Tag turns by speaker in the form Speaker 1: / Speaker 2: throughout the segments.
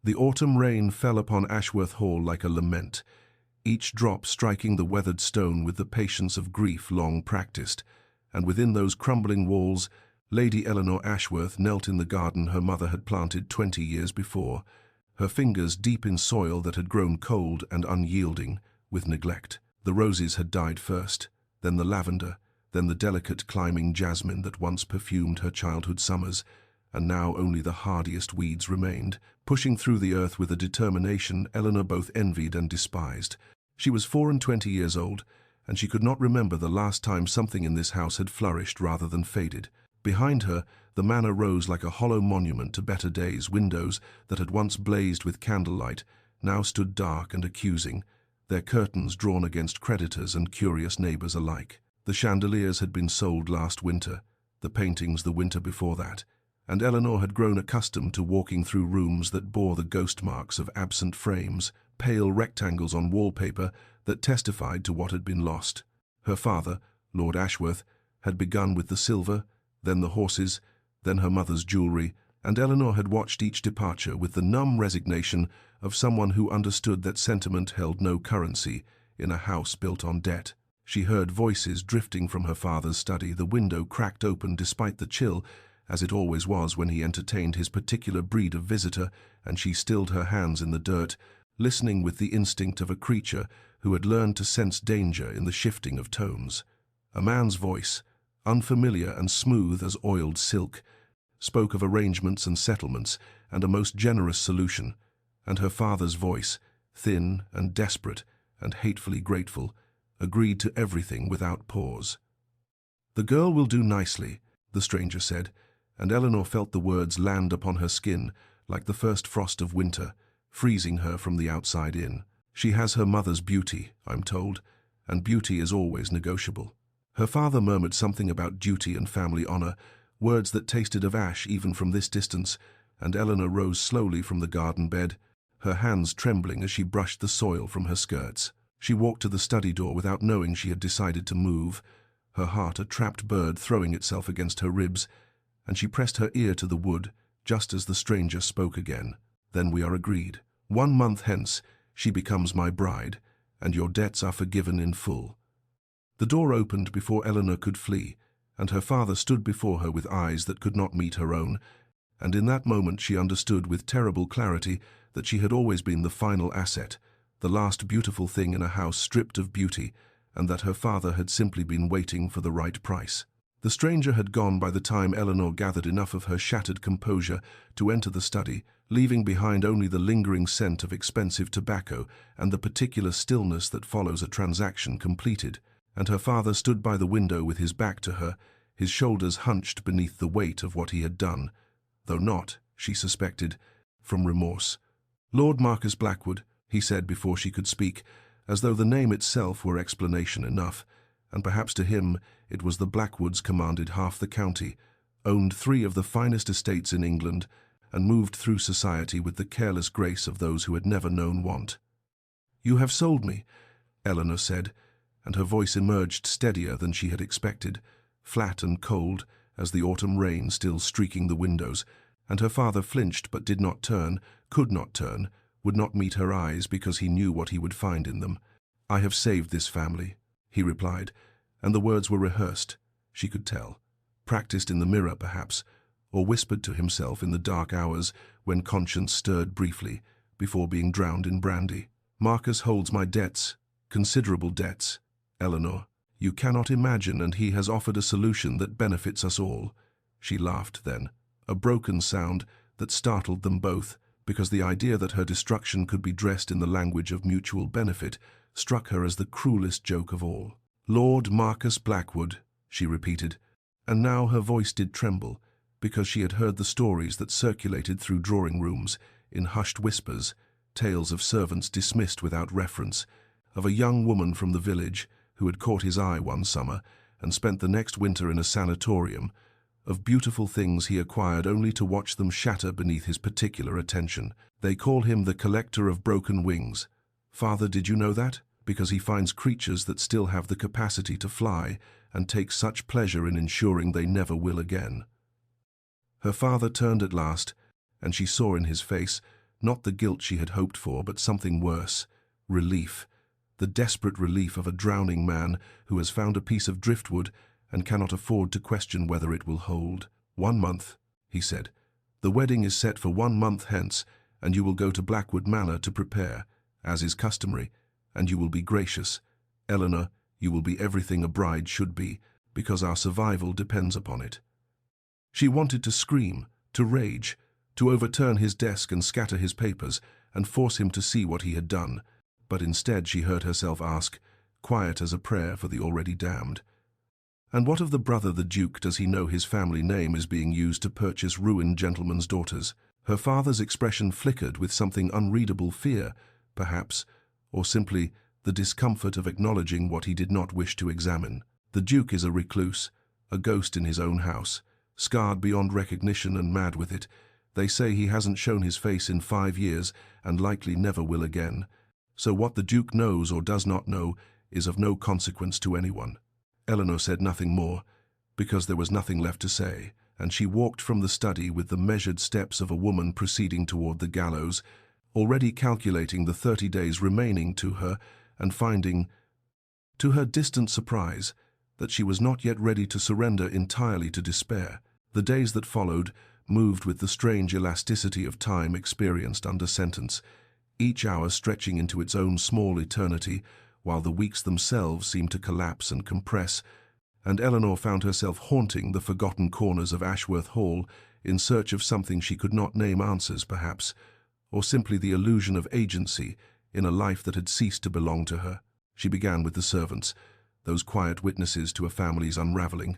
Speaker 1: The autumn rain fell upon Ashworth Hall like a lament, each drop striking the weathered stone with the patience of grief long practiced, and within those crumbling walls, Lady Eleanor Ashworth knelt in the garden her mother had planted 20 years before, her fingers deep in soil that had grown cold and unyielding with neglect. The roses had died first, then the lavender, then the delicate climbing jasmine that once perfumed her childhood summers, and now only the hardiest weeds remained. Pushing through the earth with a determination Eleanor both envied and despised. She was 24 years old, and she could not remember the last time something in this house had flourished rather than faded. Behind her, the manor rose like a hollow monument to better days. Windows that had once blazed with candlelight now stood dark and accusing, their curtains drawn against creditors and curious neighbors alike. The chandeliers had been sold last winter, the paintings the winter before that, and Eleanor had grown accustomed to walking through rooms that bore the ghost marks of absent frames, pale rectangles on wallpaper that testified to what had been lost. Her father, Lord Ashworth, had begun with the silver, then the horses, then her mother's jewellery, and Eleanor had watched each departure with the numb resignation of someone who understood that sentiment held no currency in a house built on debt. She heard voices drifting from her father's study, the window cracked open despite the chill, as it always was when he entertained his particular breed of visitor, and she stilled her hands in the dirt, listening with the instinct of a creature who had learned to sense danger in the shifting of tones. A man's voice, unfamiliar and smooth as oiled silk, spoke of arrangements and settlements and a most generous solution, and her father's voice, thin and desperate and hatefully grateful, agreed to everything without pause. "The girl will do nicely," the stranger said, and Eleanor felt the words land upon her skin like the first frost of winter, freezing her from the outside in. "She has her mother's beauty, I'm told, and beauty is always negotiable." Her father murmured something about duty and family honor, words that tasted of ash even from this distance, and Eleanor rose slowly from the garden bed, her hands trembling as she brushed the soil from her skirts. She walked to the study door without knowing she had decided to move, her heart a trapped bird throwing itself against her ribs, and she pressed her ear to the wood just as the stranger spoke again. "Then we are agreed. 1 month hence she becomes my bride, and your debts are forgiven in full." The door opened before Eleanor could flee, and her father stood before her with eyes that could not meet her own, and in that moment she understood with terrible clarity that she had always been the final asset, the last beautiful thing in a house stripped of beauty, and that her father had simply been waiting for the right price. The stranger had gone by the time Eleanor gathered enough of her shattered composure to enter the study, leaving behind only the lingering scent of expensive tobacco and the particular stillness that follows a transaction completed, and her father stood by the window with his back to her, his shoulders hunched beneath the weight of what he had done, though not, she suspected, from remorse. "Lord Marcus Blackwood," he said before she could speak, as though the name itself were explanation enough, and perhaps to him it was the Blackwoods commanded half the county, owned 3 of the finest estates in England, and moved through society with the careless grace of those who had never known want. "You have sold me," Eleanor said, and her voice emerged steadier than she had expected, flat and cold as the autumn rain still streaking the windows, and her father flinched but did not turn, could not turn, would not meet her eyes because he knew what he would find in them. "I have saved this family," he replied, and the words were rehearsed, she could tell, practiced in the mirror perhaps, or whispered to himself in the dark hours when conscience stirred briefly before being drowned in brandy. "Marcus holds my debts, considerable debts, Eleanor. You cannot imagine, and he has offered a solution that benefits us all." She laughed then, a broken sound that startled them both, because the idea that her destruction could be dressed in the language of mutual benefit struck her as the cruelest joke of all. "Lord Marcus Blackwood," she repeated, and now her voice did tremble, because she had heard the stories that circulated through drawing-rooms, in hushed whispers, tales of servants dismissed without reference, of a young woman from the village who had caught his eye one summer and spent the next winter in a sanatorium, of beautiful things he acquired only to watch them shatter beneath his particular attention. "They call him the collector of broken wings. Father, did you know that? Because he finds creatures that still have the capacity to fly and takes such pleasure in ensuring they never will again." Her father turned at last, and she saw in his face Not the guilt she had hoped for, but something worse. Relief. The desperate relief of a drowning man who has found a piece of driftwood and cannot afford to question whether it will hold. 1 month, he said. The wedding is set for 1 month hence, and you will go to Blackwood Manor to prepare, as is customary, and you will be gracious. Eleanor, you will be everything a bride should be, because our survival depends upon it. She wanted to scream, to rage, to overturn his desk and scatter his papers, and force him to see what he had done, but instead she heard herself ask, quiet as a prayer for the already damned, "And what of the brother the Duke? Does he know his family name is being used to purchase ruined gentlemen's daughters?" Her father's expression flickered with something unreadable fear, perhaps, or simply the discomfort of acknowledging what he did not wish to examine. The Duke is a recluse, a ghost in his own house, scarred beyond recognition and mad with it. They say he hasn't shown his face in 5 years and likely never will again. So what the Duke knows or does not know is of no consequence to anyone. Eleanor said nothing more, because there was nothing left to say, and she walked from the study with the measured steps of a woman proceeding toward the gallows, already calculating the 30 days remaining to her and finding, to her distant surprise, that she was not yet ready to surrender entirely to despair. The days that followed moved with the strange elasticity of time experienced under sentence, each hour stretching into its own small eternity, while the weeks themselves seemed to collapse and compress, and Eleanor found herself haunting the forgotten corners of Ashworth Hall in search of something she could not name answers, perhaps, or simply the illusion of agency in a life that had ceased to belong to her. She began with the servants, those quiet witnesses to a family's unraveling,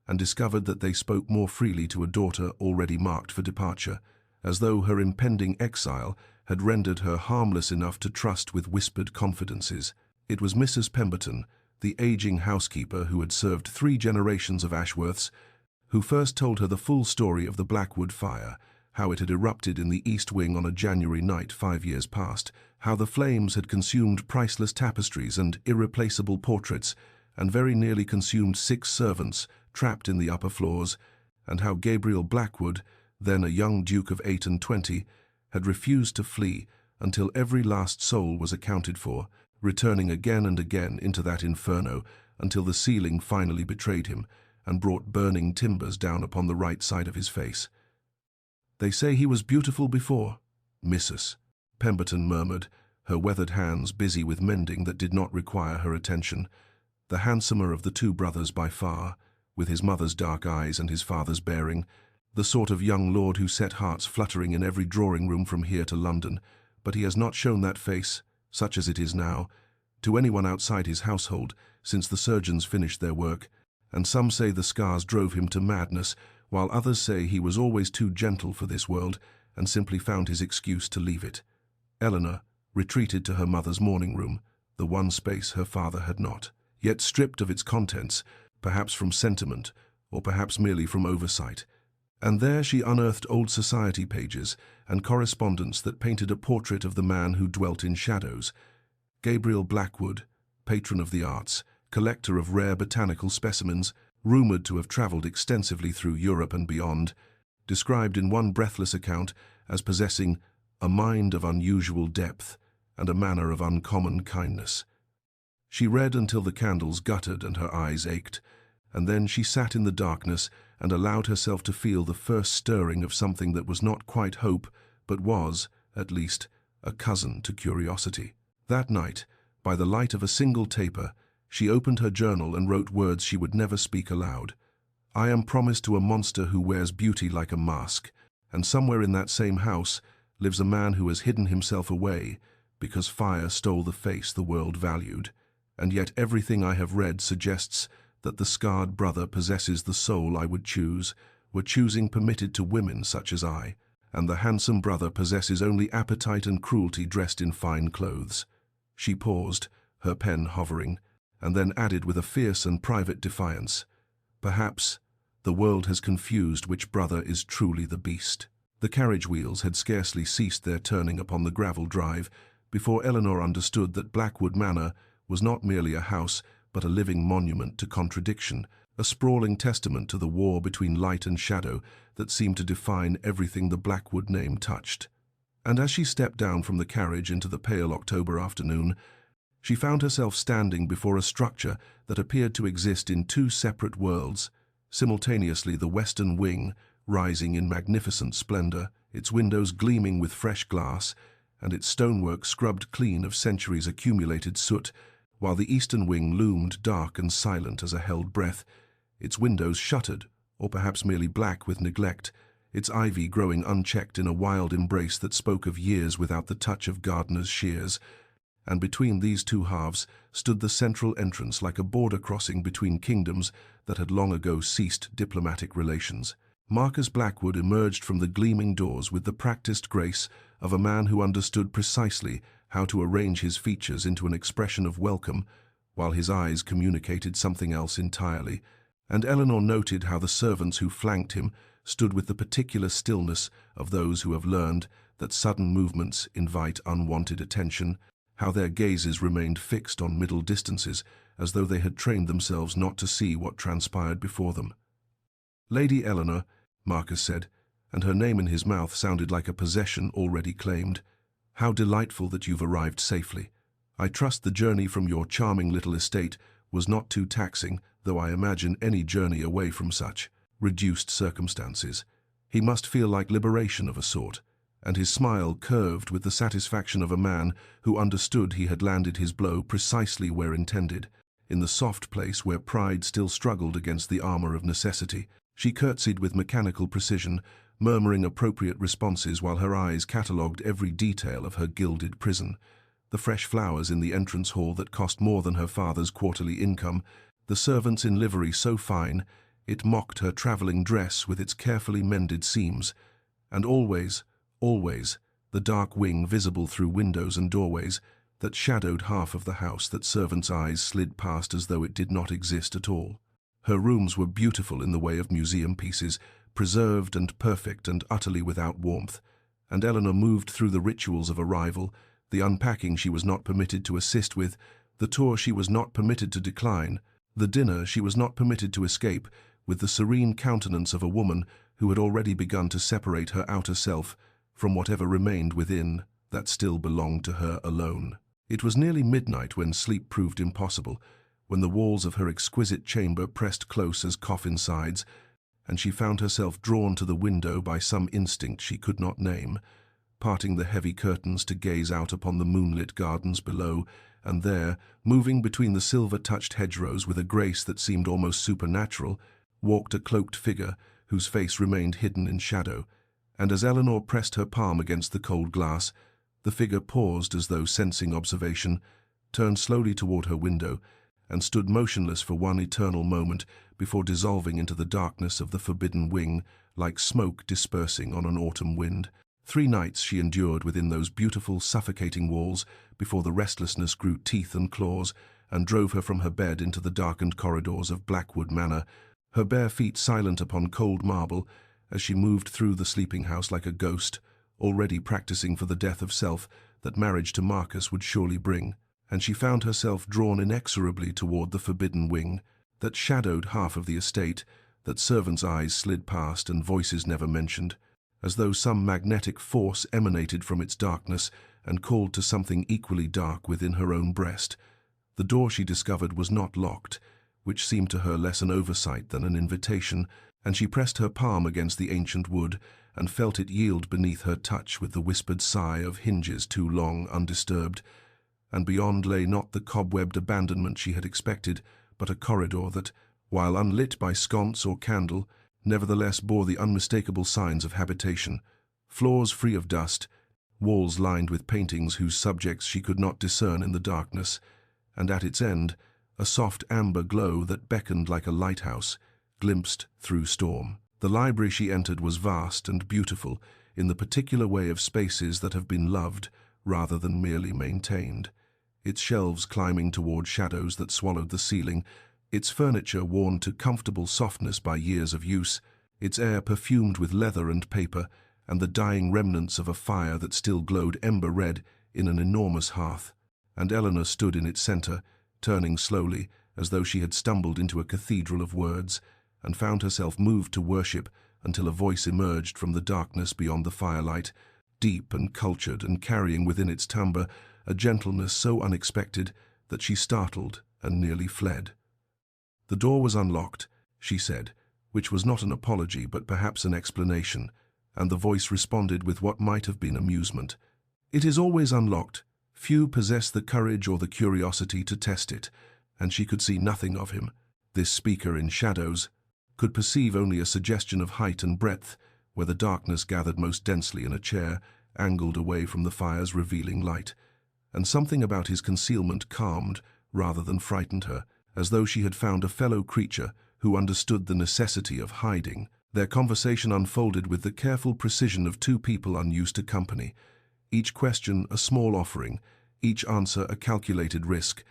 Speaker 1: and discovered that they spoke more freely to a daughter already marked for departure, as though her impending exile had rendered her harmless enough to trust with whispered confidences. It was Mrs. Pemberton, the aging housekeeper who had served 3 generations of Ashworths, who first told her the full story of the Blackwood fire, how it had erupted in the East Wing on a January night 5 years past, how the flames had consumed priceless tapestries and irreplaceable portraits, and very nearly consumed 6 servants trapped in the upper floors, and how Gabriel Blackwood, then a young Duke of 28, had refused to flee until every last soul was accounted for, returning again and again into that inferno until the ceiling finally betrayed him and brought burning timbers down upon the right side of his face. "They say he was beautiful before," Mrs. Pemberton murmured, her weathered hands busy with mending that did not require her attention. The handsomer of the 2 brothers by far, with his mother's dark eyes and his father's bearing, the sort of young lord who set hearts fluttering in every drawing-room from here to London, but he has not shown that face, such as it is now, to anyone outside his household since the surgeons finished their work, and some say the scars drove him to madness, while others say he was always too gentle for this world and simply found his excuse to leave it. Eleanor retreated to her mother's morning room, the one space her father had not, yet stripped of its contents, perhaps from sentiment, or perhaps merely from oversight. And there she unearthed old society pages and correspondence that painted a portrait of the man who dwelt in shadows. Gabriel Blackwood, patron of the arts, collector of rare botanical specimens, rumoured to have travelled extensively through Europe and beyond, described in one breathless account as possessing a mind of unusual depth and a manner of uncommon kindness. She read until the candles guttered and her eyes ached, and then she sat in the darkness and allowed herself to feel the first stirring of something that was not quite hope, but was, at least, a cousin to curiosity. That night, by the light of a single taper, she opened her journal and wrote words she would never speak aloud. "I am promised to a monster who wears beauty like a mask, and somewhere in that same house lives a man who has hidden himself away because fire stole the face the world valued, and yet everything I have read suggests that the scarred brother possesses the soul I would choose, were choosing permitted to women such as I, and the handsome brother possesses only appetite and cruelty dressed in fine clothes." She paused, her pen hovering, and then added with a fierce and private defiance, "Perhaps the world has confused which brother is truly the beast." The carriage wheels had scarcely ceased their turning upon the gravel drive before Eleanor understood that Blackwood Manor was not merely a house but a living monument to contradiction, a sprawling testament to the war between light and shadow that seemed to define everything the Blackwood name touched. And as she stepped down from the carriage into the pale October afternoon, she found herself standing before a structure that appeared to exist in two separate worlds, simultaneously the western wing, rising in magnificent splendor, its windows gleaming with fresh glass, and its stonework scrubbed clean of centuries' accumulated soot, while the eastern wing loomed dark and silent as a held breath, its windows shuttered, or perhaps merely black with neglect, its ivy growing unchecked in a wild embrace that spoke of years without the touch of gardener's shears. And between these two halves stood the central entrance like a border crossing between kingdoms that had long ago ceased diplomatic relations. Marcus Blackwood emerged from the gleaming doors with the practiced grace of a man who understood precisely how to arrange his features into an expression of welcome, while his eyes communicated something else entirely, and Eleanor noted how the servants who flanked him stood with the particular stillness of those who have learned that sudden movements invite unwanted attention, how their gazes remained fixed on middle distances, as though they had trained themselves not to see what transpired before them. "Lady Eleanor," Marcus said, and her name in his mouth sounded like a possession already claimed, "how delightful that you've arrived safely. I trust the journey from your charming little estate was not too taxing, though I imagine any journey away from such reduced circumstances. He must feel like liberation of a sort," and his smile curved with the satisfaction of a man who understood he had landed his blow precisely where intended, in the soft place where pride still struggled against the armor of necessity. She curtsied with mechanical precision, murmuring appropriate responses while her eyes catalogued every detail of her gilded prison. The fresh flowers in the entrance hall that cost more than her father's quarterly income, the servants in livery so fine it mocked her travelling dress with its carefully mended seams, and always, the dark wing visible through windows and doorways that shadowed half of the house that servants' eyes slid past as though it did not exist at all. Her rooms were beautiful in the way of museum pieces, preserved and perfect and utterly without warmth, and Eleanor moved through the rituals of arrival, the unpacking she was not permitted to assist with, the tour she was not permitted to decline, the dinner she was not permitted to escape, with the serene countenance of a woman who had already begun to separate her outer self from whatever remained within that still belonged to her alone. It was nearly midnight when sleep proved impossible, when the walls of her exquisite chamber pressed close as coffin sides, and she found herself drawn to the window by some instinct she could not name, parting the heavy curtains to gaze out upon the moonlit gardens below, and there, moving between the silver-touched hedgerows with a grace that seemed almost supernatural, walked a cloaked figure whose face remained hidden in shadow, and as Eleanor pressed her palm against the cold glass, the figure paused as though sensing observation, turned slowly toward her window, and stood motionless for one eternal moment before dissolving into the darkness of the forbidden wing, like smoke dispersing on an autumn wind. 3 nights she endured within those beautiful, suffocating walls before the restlessness grew teeth and claws and drove her from her bed into the darkened corridors of Blackwood Manor, her bare feet silent upon cold marble as she moved through the sleeping house like a ghost, already practicing for the death of self that marriage to Marcus would surely bring, and she found herself drawn inexorably toward the forbidden wing that shadowed half of the estate, that servants' eyes slid past and voices never mentioned, as though some magnetic force emanated from its darkness and called to something equally dark within her own breast. The door she discovered was not locked, which seemed to her less an oversight than an invitation, and she pressed her palm against the ancient wood and felt it yield beneath her touch with the whispered sigh of hinges too long undisturbed, and beyond lay not the cobwebbed abandonment she had expected, but a corridor that, while unlit by sconce or candle, nevertheless bore the unmistakable signs of habitation, floors free of dust, walls lined with paintings whose subjects she could not discern in the darkness, and at its end, a soft amber glow that beckoned like a lighthouse, glimpsed through storm. The library she entered was vast and beautiful in the particular way of spaces that have been loved rather than merely maintained, its shelves climbing toward shadows that swallowed the ceiling, its furniture worn to comfortable softness by years of use, its air perfumed with leather and paper, and the dying remnants of a fire that still glowed ember-red in an enormous hearth. And Eleanor stood in its center, turning slowly, as though she had stumbled into a cathedral of words, and found herself moved to worship until a voice emerged from the darkness beyond the firelight, deep and cultured, and carrying within its timbre a gentleness so unexpected that she startled and nearly fled. The door was unlocked, she said, which was not an apology but perhaps an explanation, and the voice responded with what might have been amusement. It is always unlocked. Few possess the courage or the curiosity to test it, and she could see nothing of him. This speaker in shadows could perceive only a suggestion of height and breadth, where the darkness gathered most densely in a chair, angled away from the fire's revealing light. And something about his concealment calmed rather than frightened her, as though she had found a fellow creature who understood the necessity of hiding. Their conversation unfolded with the careful precision of two people unused to company, each question a small offering, each answer a calculated risk,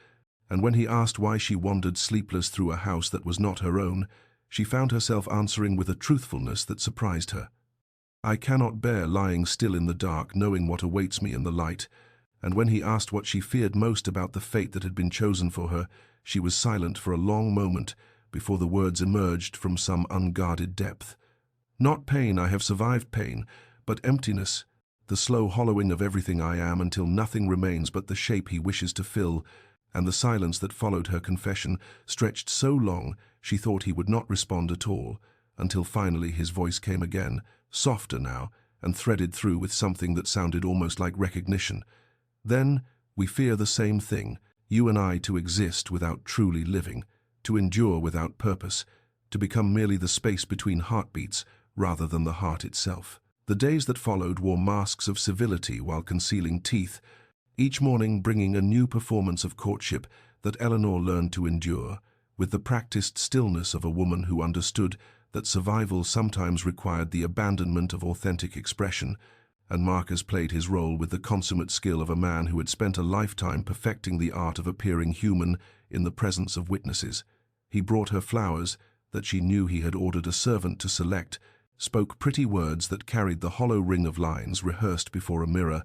Speaker 1: and when he asked why she wandered sleepless through a house that was not her own, she found herself answering with a truthfulness that surprised her. "I cannot bear lying still in the dark, knowing what awaits me in the light," and when he asked what she feared most about the fate that had been chosen for her, she was silent for a long moment before the words emerged from some unguarded depth. "Not pain, I have survived pain, but emptiness, the slow hollowing of everything I am until nothing remains but the shape he wishes to fill," and the silence that followed her confession stretched so long she thought he would not respond at all, until finally his voice came again, softer now, and threaded through with something that sounded almost like recognition. "Then, we fear the same thing, you and I, to exist without truly living, to endure without purpose, to become merely the space between heartbeats rather than the heart itself." The days that followed wore masks of civility while concealing teeth, each morning bringing a new performance of courtship that Eleanor learned to endure, with the practiced stillness of a woman who understood that survival sometimes required the abandonment of authentic expression, and Marcus played his role with the consummate skill of a man who had spent a lifetime perfecting the art of appearing human in the presence of witnesses. He brought her flowers that she knew he had ordered a servant to select, spoke pretty words that carried the hollow ring of lines rehearsed before a mirror,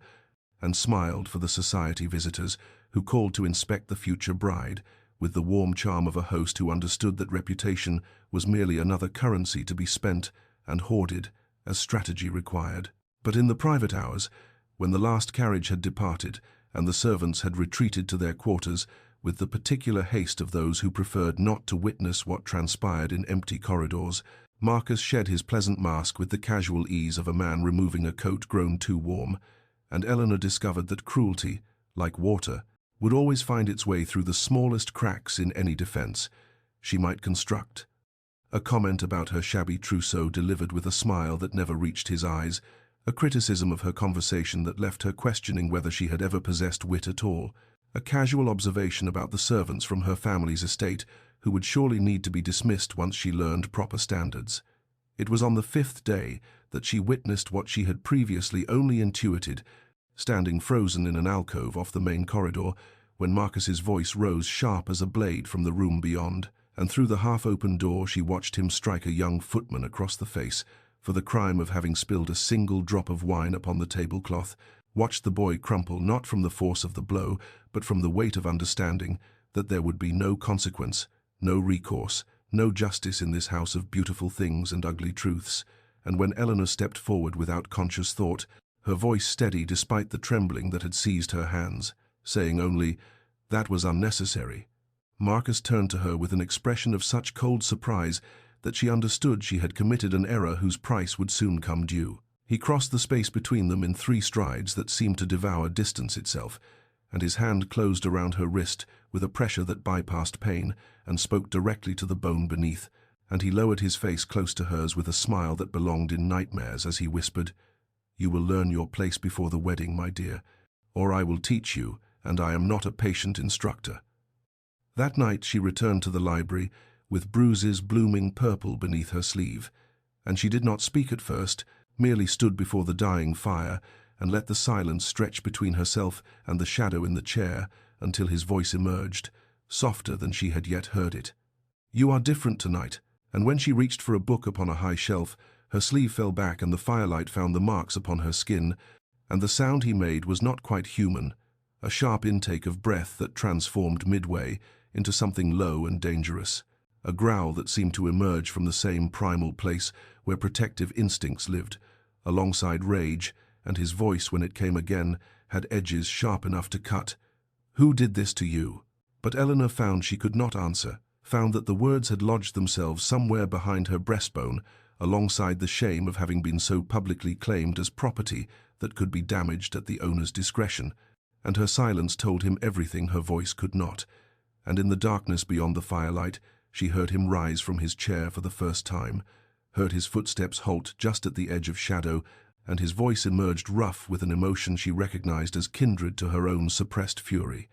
Speaker 1: and smiled for the society visitors who called to inspect the future bride, with the warm charm of a host who understood that reputation was merely another currency to be spent and hoarded as strategy required. But in the private hours, when the last carriage had departed and the servants had retreated to their quarters, with the particular haste of those who preferred not to witness what transpired in empty corridors, Marcus shed his pleasant mask with the casual ease of a man removing a coat grown too warm, and Eleanor discovered that cruelty, like water, would always find its way through the smallest cracks in any defense she might construct. A comment about her shabby trousseau delivered with a smile that never reached his eyes, a criticism of her conversation that left her questioning whether she had ever possessed wit at all, a casual observation about the servants from her family's estate who would surely need to be dismissed once she learned proper standards. It was on the 5th day that she witnessed what she had previously only intuited, standing frozen in an alcove off the main corridor, when Marcus's voice rose sharp as a blade from the room beyond, and through the half-open door she watched him strike a young footman across the face for the crime of having spilled a single drop of wine upon the tablecloth, watched the boy crumple not from the force of the blow, but from the weight of understanding that there would be no consequence, no recourse, no justice in this house of beautiful things and ugly truths, and when Eleanor stepped forward without conscious thought, her voice steady despite the trembling that had seized her hands, saying only, "That was unnecessary," Marcus turned to her with an expression of such cold surprise that she understood she had committed an error whose price would soon come due. He crossed the space between them in 3 strides that seemed to devour distance itself, and his hand closed around her wrist with a pressure that bypassed pain and spoke directly to the bone beneath, and he lowered his face close to hers with a smile that belonged in nightmares as he whispered, "You will learn your place before the wedding, my dear, or I will teach you, and I am not a patient instructor." That night she returned to the library with bruises blooming purple beneath her sleeve, and she did not speak at first, merely stood before the dying fire and let the silence stretch between herself and the shadow in the chair until his voice emerged, softer than she had yet heard it. "You are different tonight," and when she reached for a book upon a high shelf, her sleeve fell back and the firelight found the marks upon her skin, and the sound he made was not quite human, a sharp intake of breath that transformed midway into something low and dangerous, a growl that seemed to emerge from the same primal place where protective instincts lived, alongside rage and his voice, when it came again, had edges sharp enough to cut. "Who did this to you?" But Eleanor found she could not answer, found that the words had lodged themselves somewhere behind her breastbone, alongside the shame of having been so publicly claimed as property that could be damaged at the owner's discretion, and her silence told him everything her voice could not. And in the darkness beyond the firelight, she heard him rise from his chair for the first time, heard his footsteps halt just at the edge of shadow, and his voice emerged rough with an emotion she recognized as kindred to her own suppressed fury.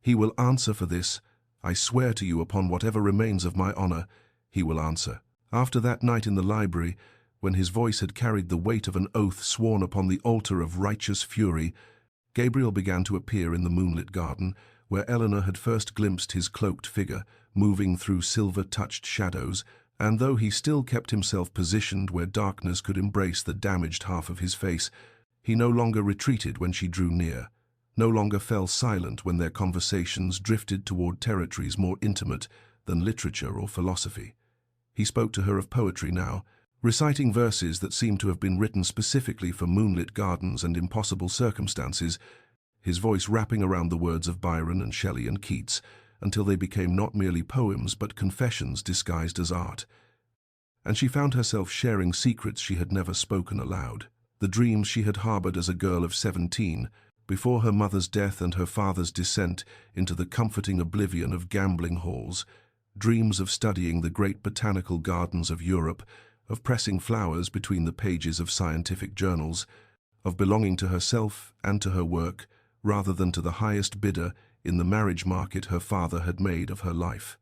Speaker 1: "He will answer for this. I swear to you upon whatever remains of my honor, he will answer." After that night in the library, when his voice had carried the weight of an oath sworn upon the altar of righteous fury, Gabriel began to appear in the moonlit garden, where Eleanor had first glimpsed his cloaked figure, moving through silver-touched shadows, and though he still kept himself positioned where darkness could embrace the damaged half of his face, he no longer retreated when she drew near, no longer fell silent when their conversations drifted toward territories more intimate than literature or philosophy. He spoke to her of poetry now, reciting verses that seemed to have been written specifically for moonlit gardens and impossible circumstances, his voice wrapping around the words of Byron and Shelley and Keats, until they became not merely poems but confessions disguised as art. And she found herself sharing secrets she had never spoken aloud, the dreams she had harbored as a girl of 17, before her mother's death and her father's descent into the comforting oblivion of gambling halls, dreams of studying the great botanical gardens of Europe, of pressing flowers between the pages of scientific journals, of belonging to herself and to her work, rather than to the highest bidder in the marriage market her father had made of her life.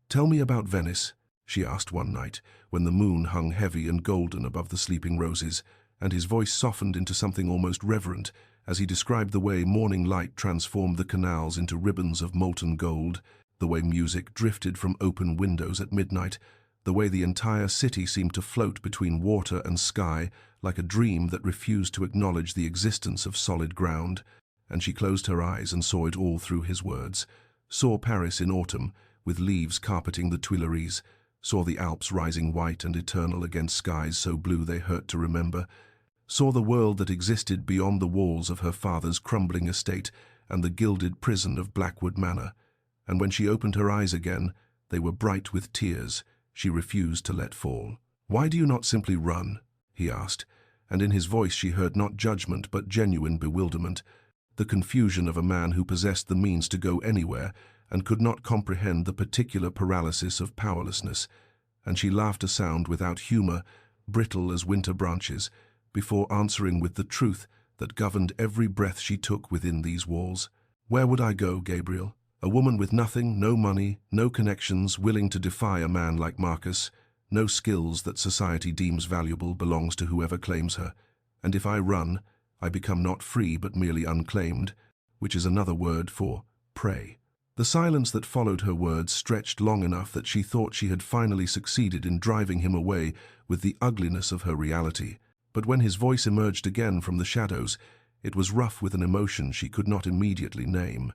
Speaker 1: "Tell me about Venice," she asked one night, when the moon hung heavy and golden above the sleeping roses, and his voice softened into something almost reverent as he described the way morning light transformed the canals into ribbons of molten gold, the way music drifted from open windows at midnight, the way the entire city seemed to float between water and sky like a dream that refused to acknowledge the existence of solid ground. And she closed her eyes and saw it all through his words, saw Paris in autumn, with leaves carpeting the Tuileries, saw the Alps rising white and eternal against skies so blue they hurt to remember, saw the world that existed beyond the walls of her father's crumbling estate and the gilded prison of Blackwood Manor. And when she opened her eyes again, they were bright with tears she refused to let fall. "Why do you not simply run?" he asked, and in his voice she heard not judgment but genuine bewilderment, the confusion of a man who possessed the means to go anywhere and could not comprehend the particular paralysis of powerlessness, and she laughed a sound without humor, brittle as winter branches, before answering with the truth that governed every breath she took within these walls. "Where would I go, Gabriel? A woman with nothing, no money, no connections, willing to defy a man like Marcus, no skills that society deems valuable belongs to whoever claims her, and if I run, I become not free but merely unclaimed, which is another word for prey." The silence that followed her words stretched long enough that she thought she had finally succeeded in driving him away with the ugliness of her reality. But when his voice emerged again from the shadows, it was rough with an emotion she could not immediately name,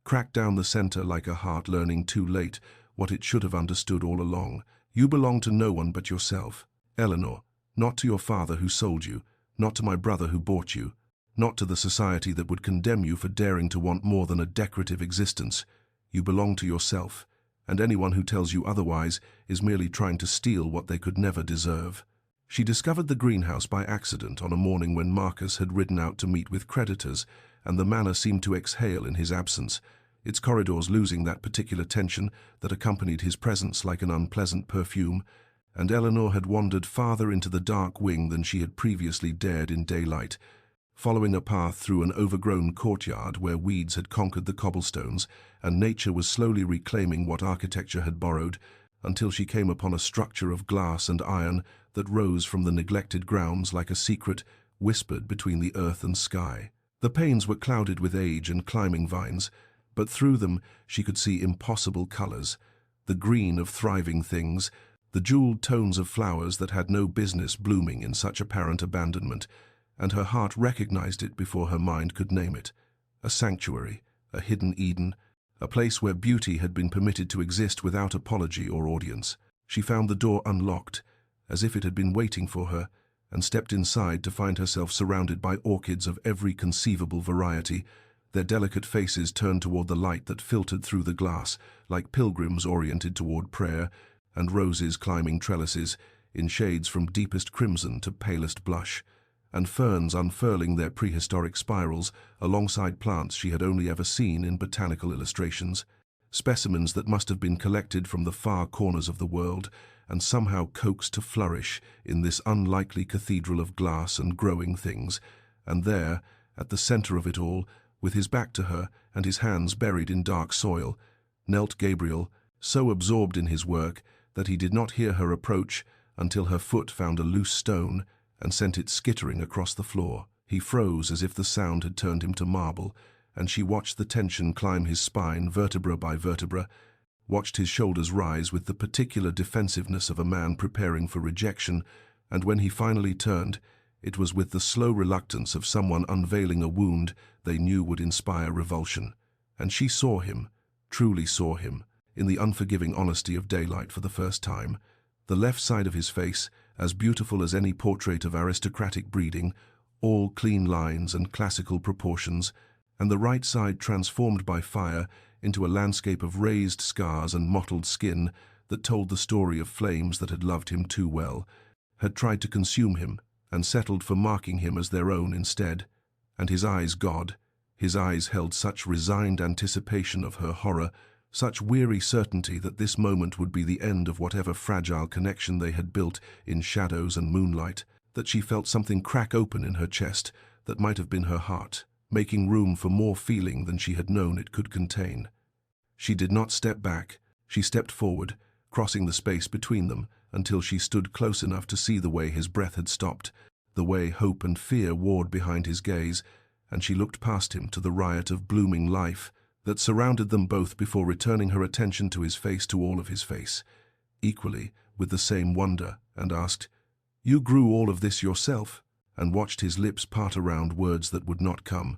Speaker 1: cracked down the center like a heart learning too late what it should have understood all along. "You belong to no one but yourself, Eleanor, not to your father who sold you, not to my brother who bought you, not to the society that would condemn you for daring to want more than a decorative existence. You belong to yourself, and anyone who tells you otherwise is merely trying to steal what they could never deserve." She discovered the greenhouse by accident on a morning when Marcus had ridden out to meet with creditors, and the manor seemed to exhale in his absence, its corridors losing that particular tension that accompanied his presence like an unpleasant perfume, and Eleanor had wandered farther into the dark wing than she had previously dared in daylight, following a path through an overgrown courtyard where weeds had conquered the cobblestones and nature was slowly reclaiming what architecture had borrowed, until she came upon a structure of glass and iron that rose from the neglected grounds like a secret whispered between the earth and sky. The panes were clouded with age and climbing vines, but through them she could see impossible colors, the green of thriving things, the jeweled tones of flowers that had no business blooming in such apparent abandonment, and her heart recognized it before her mind could name it. A sanctuary, a hidden Eden, a place where beauty had been permitted to exist without apology or audience. She found the door unlocked, as if it had been waiting for her, and stepped inside to find herself surrounded by orchids of every conceivable variety, their delicate faces turned toward the light that filtered through the glass, like pilgrims oriented toward prayer, and roses climbing trellises, in shades from deepest crimson to palest blush, and ferns unfurling their prehistoric spirals alongside plants she had only ever seen in botanical illustrations, specimens that must have been collected from the far corners of the world and somehow coaxed to flourish in this unlikely cathedral of glass and growing things. And there, at the center of it all, with his back to her and his hands buried in dark soil, knelt Gabriel, so absorbed in his work that he did not hear her approach until her foot found a loose stone and sent it skittering across the floor. He froze as if the sound had turned him to marble, and she watched the tension climb his spine vertebra by vertebra, watched his shoulders rise with the particular defensiveness of a man preparing for rejection, and when he finally turned, it was with the slow reluctance of someone unveiling a wound they knew would inspire revulsion. And she saw him, truly saw him, in the unforgiving honesty of daylight for the first time. The left side of his face, as beautiful as any portrait of aristocratic breeding, all clean lines and classical proportions, and the right side transformed by fire into a landscape of raised scars and mottled skin that told the story of flames that had loved him too well, had tried to consume him, and settled for marking him as their own instead. And his eyes, God, his eyes held such resigned anticipation of her horror, such weary certainty that this moment would be the end of whatever fragile connection they had built in shadows and moonlight, that she felt something crack open in her chest that might have been her heart, making room for more feeling than she had known it could contain. She did not step back, she stepped forward, crossing the space between them until she stood close enough to see the way his breath had stopped, the way hope and fear warred behind his gaze, and she looked past him to the riot of blooming life that surrounded them both before returning her attention to his face, to all of his face, equally with the same wonder, and asked, "You grew all of this yourself?" and watched his lips part around words that would not come,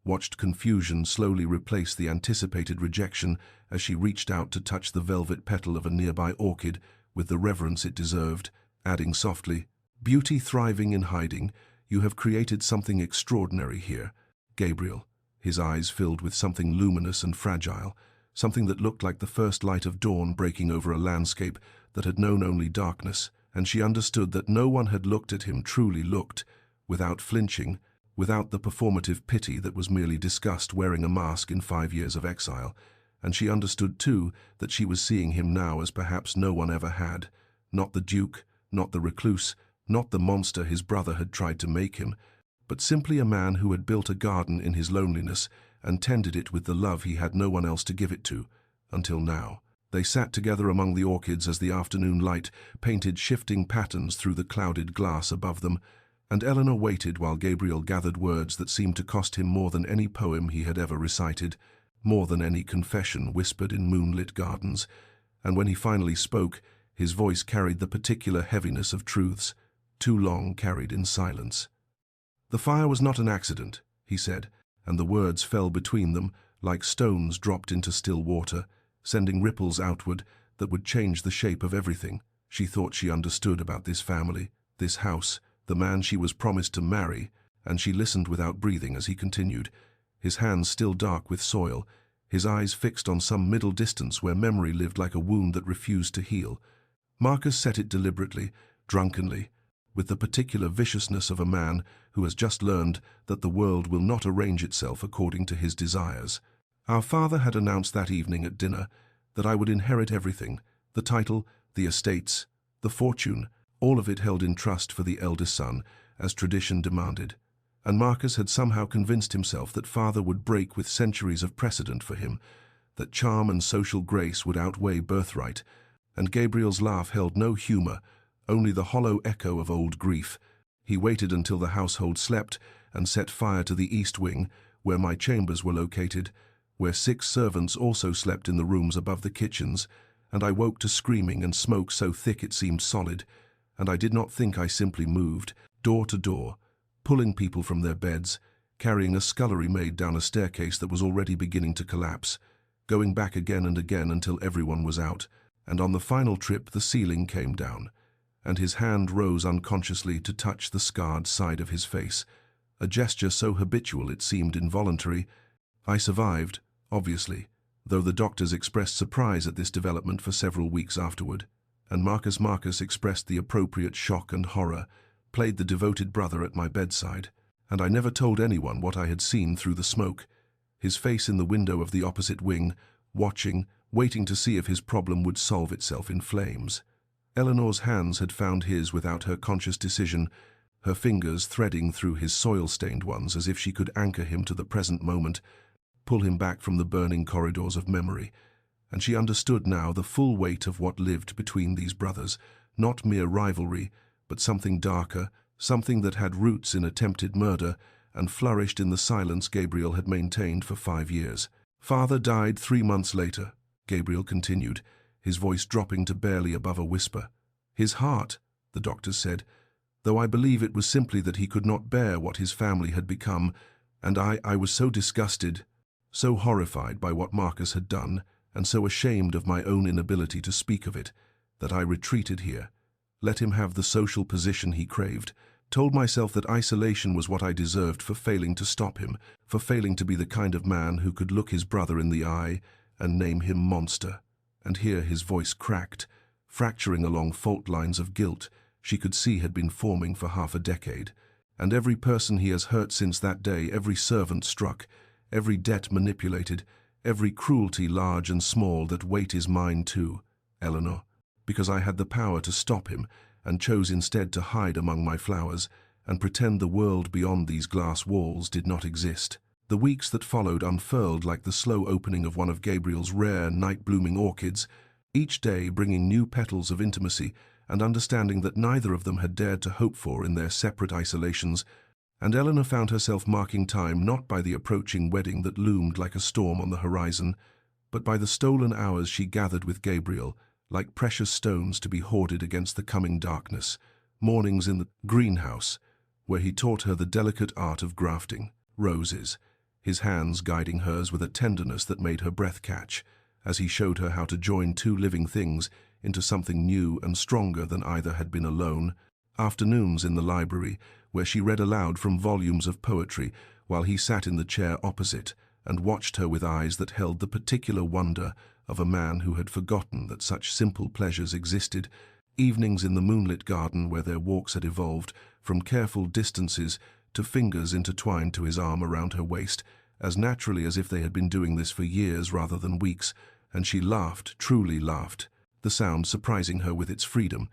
Speaker 1: watched confusion slowly replace the anticipated rejection as she reached out to touch the velvet petal of a nearby orchid with the reverence it deserved, adding softly, "Beauty thriving in hiding, you have created something extraordinary here, Gabriel." His eyes filled with something luminous and fragile, something that looked like the first light of dawn breaking over a landscape that had known only darkness, and she understood that no one had looked at him truly looked, without flinching, without the performative pity that was merely disgust wearing a mask in 5 years of exile, and she understood too that she was seeing him now as perhaps no one ever had, not the Duke, not the recluse, not the monster his brother had tried to make him, but simply a man who had built a garden in his loneliness and tended it with the love he had no one else to give it to, until now. They sat together among the orchids as the afternoon light painted shifting patterns through the clouded glass above them, and Eleanor waited while Gabriel gathered words that seemed to cost him more than any poem he had ever recited, more than any confession whispered in moonlit gardens, and when he finally spoke, his voice carried the particular heaviness of truths, too long carried in silence. "The fire was not an accident," he said, and the words fell between them like stones dropped into still water, sending ripples outward that would change the shape of everything she thought she understood about this family, this house, the man she was promised to marry, and she listened without breathing as he continued, his hands still dark with soil, his eyes fixed on some middle distance where memory lived like a wound that refused to heal. Marcus said it deliberately, drunkenly, with the particular viciousness of a man who has just learned that the world will not arrange itself according to his desires. "Our father had announced that evening at dinner that I would inherit everything, the title, the estates, the fortune, all of it held in trust for the eldest son, as tradition demanded. And Marcus had somehow convinced himself that father would break with centuries of precedent for him, that charm and social grace would outweigh birthright, and Gabriel's laugh held no humor, only the hollow echo of old grief. He waited until the household slept and set fire to the east wing, where my chambers were located, where 6 servants also slept in the rooms above the kitchens, and I woke to screaming and smoke so thick it seemed solid, and I did not think I simply moved, door to door, pulling people from their beds, carrying a scullery maid down a staircase that was already beginning to collapse, going back again and again until everyone was out, and on the final trip the ceiling came down. and his hand rose unconsciously to touch the scarred side of his face, a gesture so habitual it seemed involuntary. I survived, obviously, though the doctors expressed surprise at this development for several weeks afterward, and Marcus expressed the appropriate shock and horror, played the devoted brother at my bedside, and I never told anyone what I had seen through the smoke, his face in the window of the opposite wing, watching, waiting to see if his problem would solve itself in flames. Eleanor's hands had found his without her conscious decision, her fingers threading through his soil-stained ones as if she could anchor him to the present moment, pull him back from the burning corridors of memory. And she understood now the full weight of what lived between these brothers, not mere rivalry, but something darker, something that had roots in attempted murder and flourished in the silence Gabriel had maintained for 5 years. "Father died 3 months later," Gabriel continued, his voice dropping to barely above a whisper. "His heart," the doctors said, though I believe it was simply that he could not bear what his family had become, and I was so disgusted, so horrified by what Marcus had done, and so ashamed of my own inability to speak of it, that I retreated here, let him have the social position he craved, told myself that isolation was what I deserved for failing to stop him, for failing to be the kind of man who could look his brother in the eye and name him monster. And here his voice cracked, fracturing along fault lines of guilt she could see had been forming for half a decade. "And every person he has hurt since that day, every servant struck, every debt manipulated, every cruelty large and small, that weight is mine too, Eleanor, because I had the power to stop him and chose instead to hide among my flowers and pretend the world beyond these glass walls did not exist." The weeks that followed unfurled like the slow opening of one of Gabriel's rare night-blooming orchids, each day bringing new petals of intimacy and understanding that neither of them had dared to hope for in their separate isolations, and Eleanor found herself marking time not by the approaching wedding that loomed like a storm on the horizon, but by the stolen hours she gathered with Gabriel, like precious stones to be hoarded against the coming darkness, mornings in the greenhouse, where he taught her the delicate art of grafting roses, his hands guiding hers with a tenderness that made her breath catch, as he showed her how to join two living things into something new and stronger than either had been alone. Afternoons in the library, where she read aloud from volumes of poetry while he sat in the chair opposite and watched her with eyes that held the particular wonder of a man who had forgotten that such simple pleasures existed. Evenings in the moonlit garden, where their walks had evolved from careful distances to fingers intertwined to his arm around her waist, as naturally as if they had been doing this for years rather than weeks, and she laughed, truly laughed, the sound surprising her with its freedom.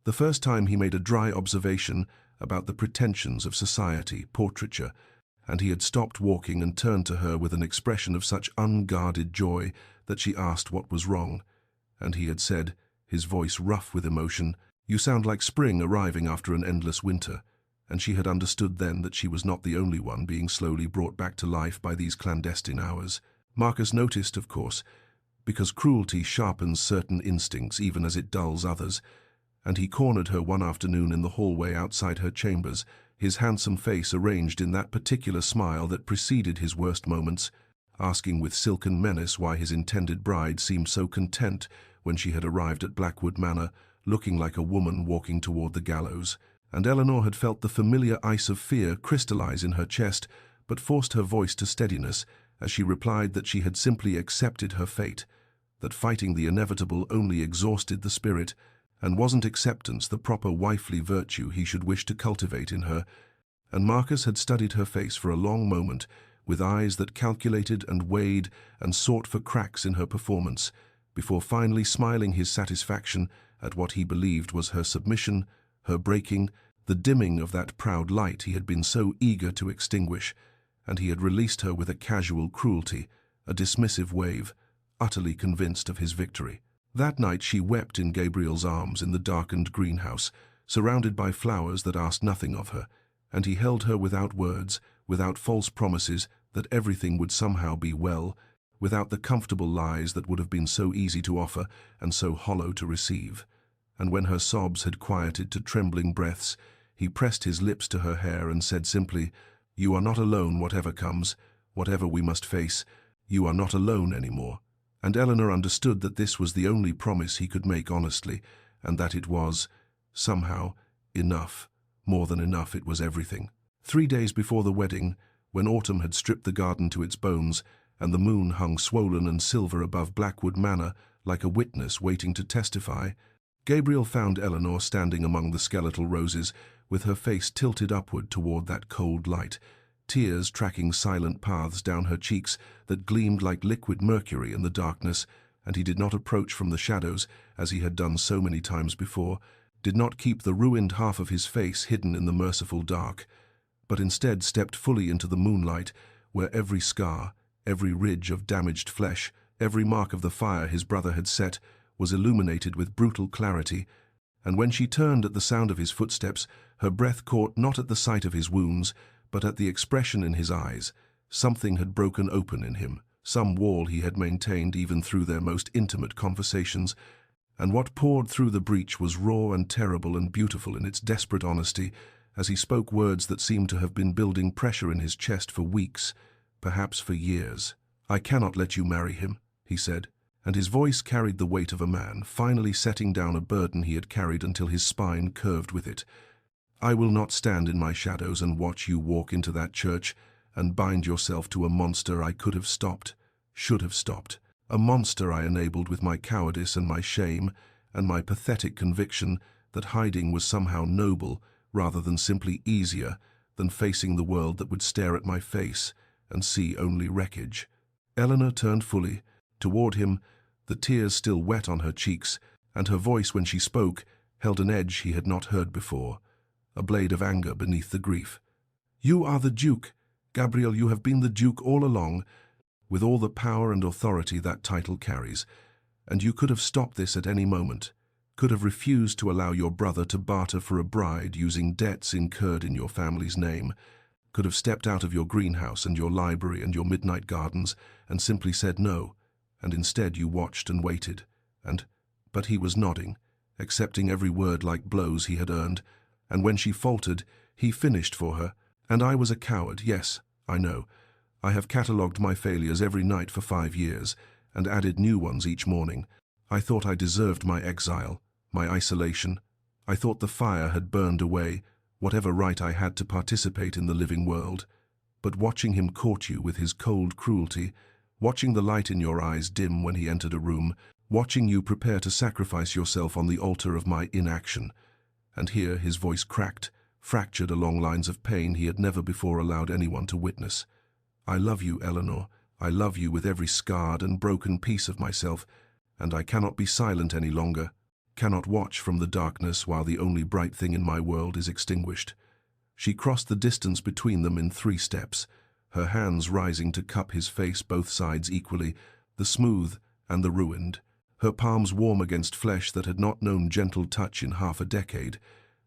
Speaker 1: The first time he made a dry observation about the pretensions of society, portraiture, and he had stopped walking and turned to her with an expression of such unguarded joy that she asked what was wrong, and he had said, his voice rough with emotion, "You sound like spring arriving after an endless winter," and she had understood then that she was not the only one being slowly brought back to life by these clandestine hours. Marcus noticed, of course, because cruelty sharpens certain instincts even as it dulls others, and he cornered her one afternoon in the hallway outside her chambers, his handsome face arranged in that particular smile that preceded his worst moments, asking with silken menace why his intended bride seemed so content when she had arrived at Blackwood Manor, looking like a woman walking toward the gallows. And Eleanor had felt the familiar ice of fear crystallize in her chest, but forced her voice to steadiness as she replied that she had simply accepted her fate, that fighting the inevitable only exhausted the spirit, and wasn't acceptance the proper wifely virtue he should wish to cultivate in her. And Marcus had studied her face for a long moment, with eyes that calculated and weighed and sought for cracks in her performance, before finally smiling his satisfaction at what he believed was her submission, her breaking, the dimming of that proud light he had been so eager to extinguish, and he had released her with a casual cruelty, a dismissive wave, utterly convinced of his victory. That night she wept in Gabriel's arms in the darkened greenhouse, surrounded by flowers that asked nothing of her, and he held her without words, without false promises that everything would somehow be well, without the comfortable lies that would have been so easy to offer and so hollow to receive. And when her sobs had quieted to trembling breaths, he pressed his lips to her hair and said simply, "You are not alone, whatever comes, whatever we must face. You are not alone anymore." And Eleanor understood that this was the only promise he could make honestly, and that it was Somehow, enough, more than enough, it was everything. 3 days before the wedding, when autumn had stripped the garden to its bones, and the moon hung swollen and silver above Blackwood Manor like a witness waiting to testify, Gabriel found Eleanor standing among the skeletal roses, with her face tilted upward toward that cold light, tears tracking silent paths down her cheeks that gleamed like liquid mercury in the darkness, and he did not approach from the shadows, as he had done so many times before, did not keep the ruined half of his face hidden in the merciful dark, but instead stepped fully into the moonlight, where every scar, every ridge of damaged flesh, every mark of the fire his brother had set, was illuminated with brutal clarity, and when she turned at the sound of his footsteps, her breath caught not at the sight of his wounds, but at the expression in his eyes. Something had broken open in him, some wall he had maintained even through their most intimate conversations, and what poured through the breach was raw and terrible and beautiful in its desperate honesty, as he spoke words that seemed to have been building pressure in his chest for weeks, perhaps for years. "I cannot let you marry him," he said, and his voice carried the weight of a man, finally setting down a burden he had carried until his spine curved with it. "I will not stand in my shadows and watch you walk into that church and bind yourself to a monster I could have stopped, should have stopped, a monster I enabled with my cowardice and my shame and my pathetic conviction that hiding was somehow noble rather than simply easier than facing the world that would stare at my face and see only wreckage." Eleanor turned fully toward him, the tears still wet on her cheeks, and her voice when she spoke held an edge he had not heard before, a blade of anger beneath the grief. "You are the Duke, Gabriel, you have been the Duke all along, with all the power and authority that title carries, and you could have stopped this at any moment, could have refused to allow your brother to barter for a bride using debts incurred in your family's name, could have stepped out of your greenhouse and your library and your midnight gardens and simply said no, and instead you watched and waited, but he was nodding, accepting every word like blows he had earned, and when she faltered, he finished for her. "And I was a coward, yes, I know. I have catalogued my failures every night for 5 years, and added new ones each morning. I thought I deserved my exile, my isolation. I thought the fire had burned away whatever right I had to participate in the living world. But watching him court you with his cold cruelty, watching the light in your eyes dim when he entered a room, watching you prepare to sacrifice yourself on the altar of my inaction," and here his voice cracked, fractured along lines of pain he had never before allowed anyone to witness. "I love you, Eleanor. I love you with every scarred and broken piece of myself, and I cannot be silent any longer, cannot watch from the darkness while the only bright thing in my world is extinguished." She crossed the distance between them in 3 steps, her hands rising to cup his face both sides equally, the smooth and the ruined, her palms warm against flesh that had not known gentle touch in half a decade,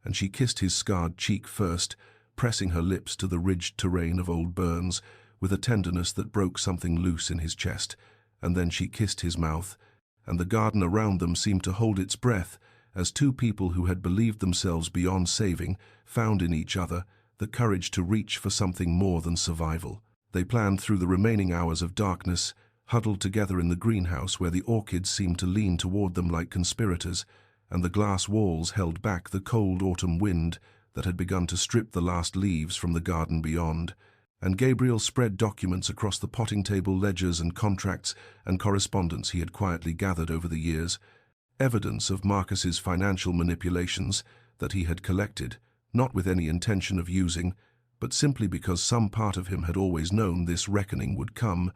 Speaker 1: and she kissed his scarred cheek first, pressing her lips to the ridged terrain of old burns, with a tenderness that broke something loose in his chest, and then she kissed his mouth, and the garden around them seemed to hold its breath as 2 people who had believed themselves beyond saving found in each other the courage to reach for something more than survival. They planned through the remaining hours of darkness, huddled together in the greenhouse where the orchids seemed to lean toward them like conspirators, and the glass walls held back the cold autumn wind that had begun to strip the last leaves from the garden beyond, and Gabriel spread documents across the potting table, ledgers and contracts and correspondence he had quietly gathered over the years, evidence of Marcus's financial manipulations that he had collected, not with any intention of using, but simply because some part of him had always known this reckoning would come,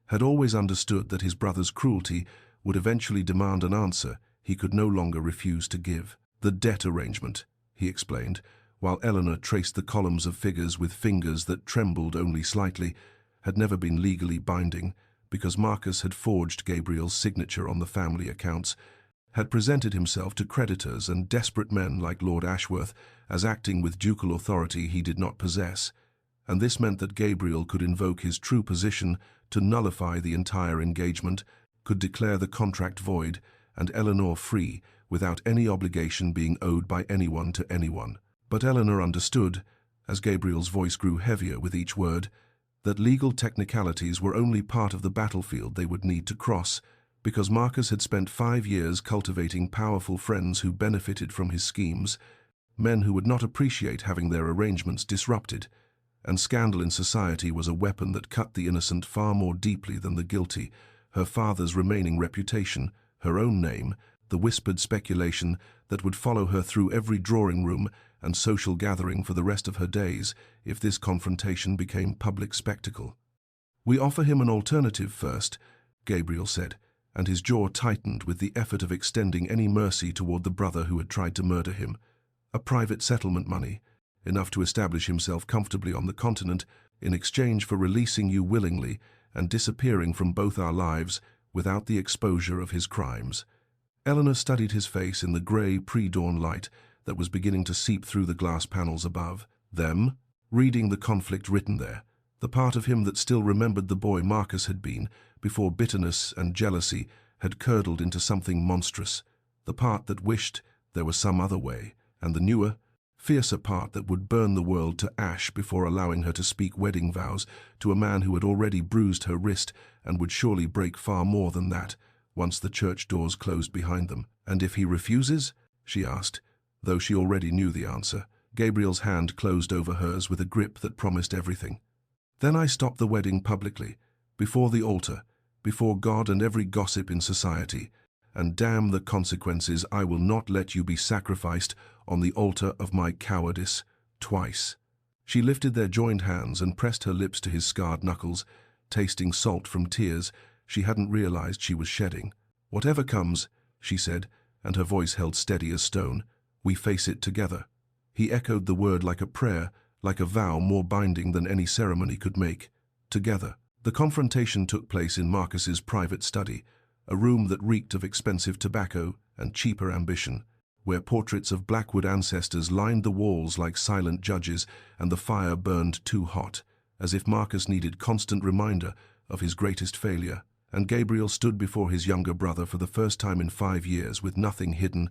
Speaker 1: had always understood that his brother's cruelty would eventually demand an answer he could no longer refuse to give. "The debt arrangement," he explained, while Eleanor traced the columns of figures with fingers that trembled only slightly, had never been legally binding because Marcus had forged Gabriel's signature on the family accounts, had presented himself to creditors and desperate men like Lord Ashworth as acting with ducal authority he did not possess, and this meant that Gabriel could invoke his true position to nullify the entire engagement, could declare the contract void, and Eleanor free, without any obligation being owed by anyone to anyone. But Eleanor understood, as Gabriel's voice grew heavier with each word, that legal technicalities were only part of the battlefield they would need to cross, Because Marcus had spent 5 years cultivating powerful friends who benefited from his schemes, men who would not appreciate having their arrangements disrupted, and scandal in society was a weapon that cut the innocent far more deeply than the guilty. Her father's remaining reputation, her own name, the whispered speculation that would follow her through every drawing room and social gathering for the rest of her days if this confrontation became public spectacle. "We offer him an alternative first," Gabriel said, and his jaw tightened with the effort of extending any mercy toward the brother who had tried to murder him. "A private settlement money, enough to establish himself comfortably on the continent in exchange for releasing you willingly and disappearing from both our lives without the exposure of his crimes." Eleanor studied his face in the grey pre-dawn light that was beginning to seep through the glass panels above. Them, reading the conflict written there, the part of him that still remembered the boy Marcus had been, before bitterness and jealousy had curdled into something monstrous, the part that wished there was some other way, and the newer, fiercer part that would burn the world to ash before allowing her to speak wedding vows to a man who had already bruised her wrist and would surely break far more than that once the church doors closed behind them. "And if he refuses?" she asked, though she already knew the answer. Gabriel's hand closed over hers with a grip that promised everything. "Then I stop the wedding publicly, before the altar, before God and every gossip in society, and damn the consequences, I will not let you be sacrificed on the altar of my cowardice twice." She lifted their joined hands and pressed her lips to his scarred knuckles, tasting salt from tears she hadn't realized she was shedding. "Whatever comes," she said, and her voice held steady as stone, "we face it together." He echoed the word like a prayer, like a vow more binding than any ceremony could make. Together. The confrontation took place in Marcus's private study, a room that reeked of expensive tobacco and cheaper ambition, where portraits of Blackwood ancestors lined the walls like silent judges and the fire burned too hot, as if Marcus needed constant reminder of his greatest failure. And Gabriel stood before his younger brother for the first time in 5 years with nothing hidden,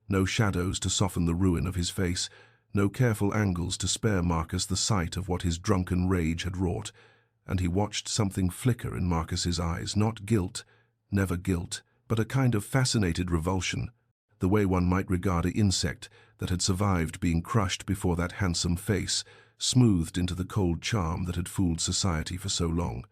Speaker 1: no shadows to soften the ruin of his face, no careful angles to spare Marcus the sight of what his drunken rage had wrought. And he watched something flicker in Marcus's eyes, not guilt, never guilt, but a kind of fascinated revulsion, the way one might regard an insect that had survived being crushed before that handsome face, smoothed into the cold charm that had fooled society for so long.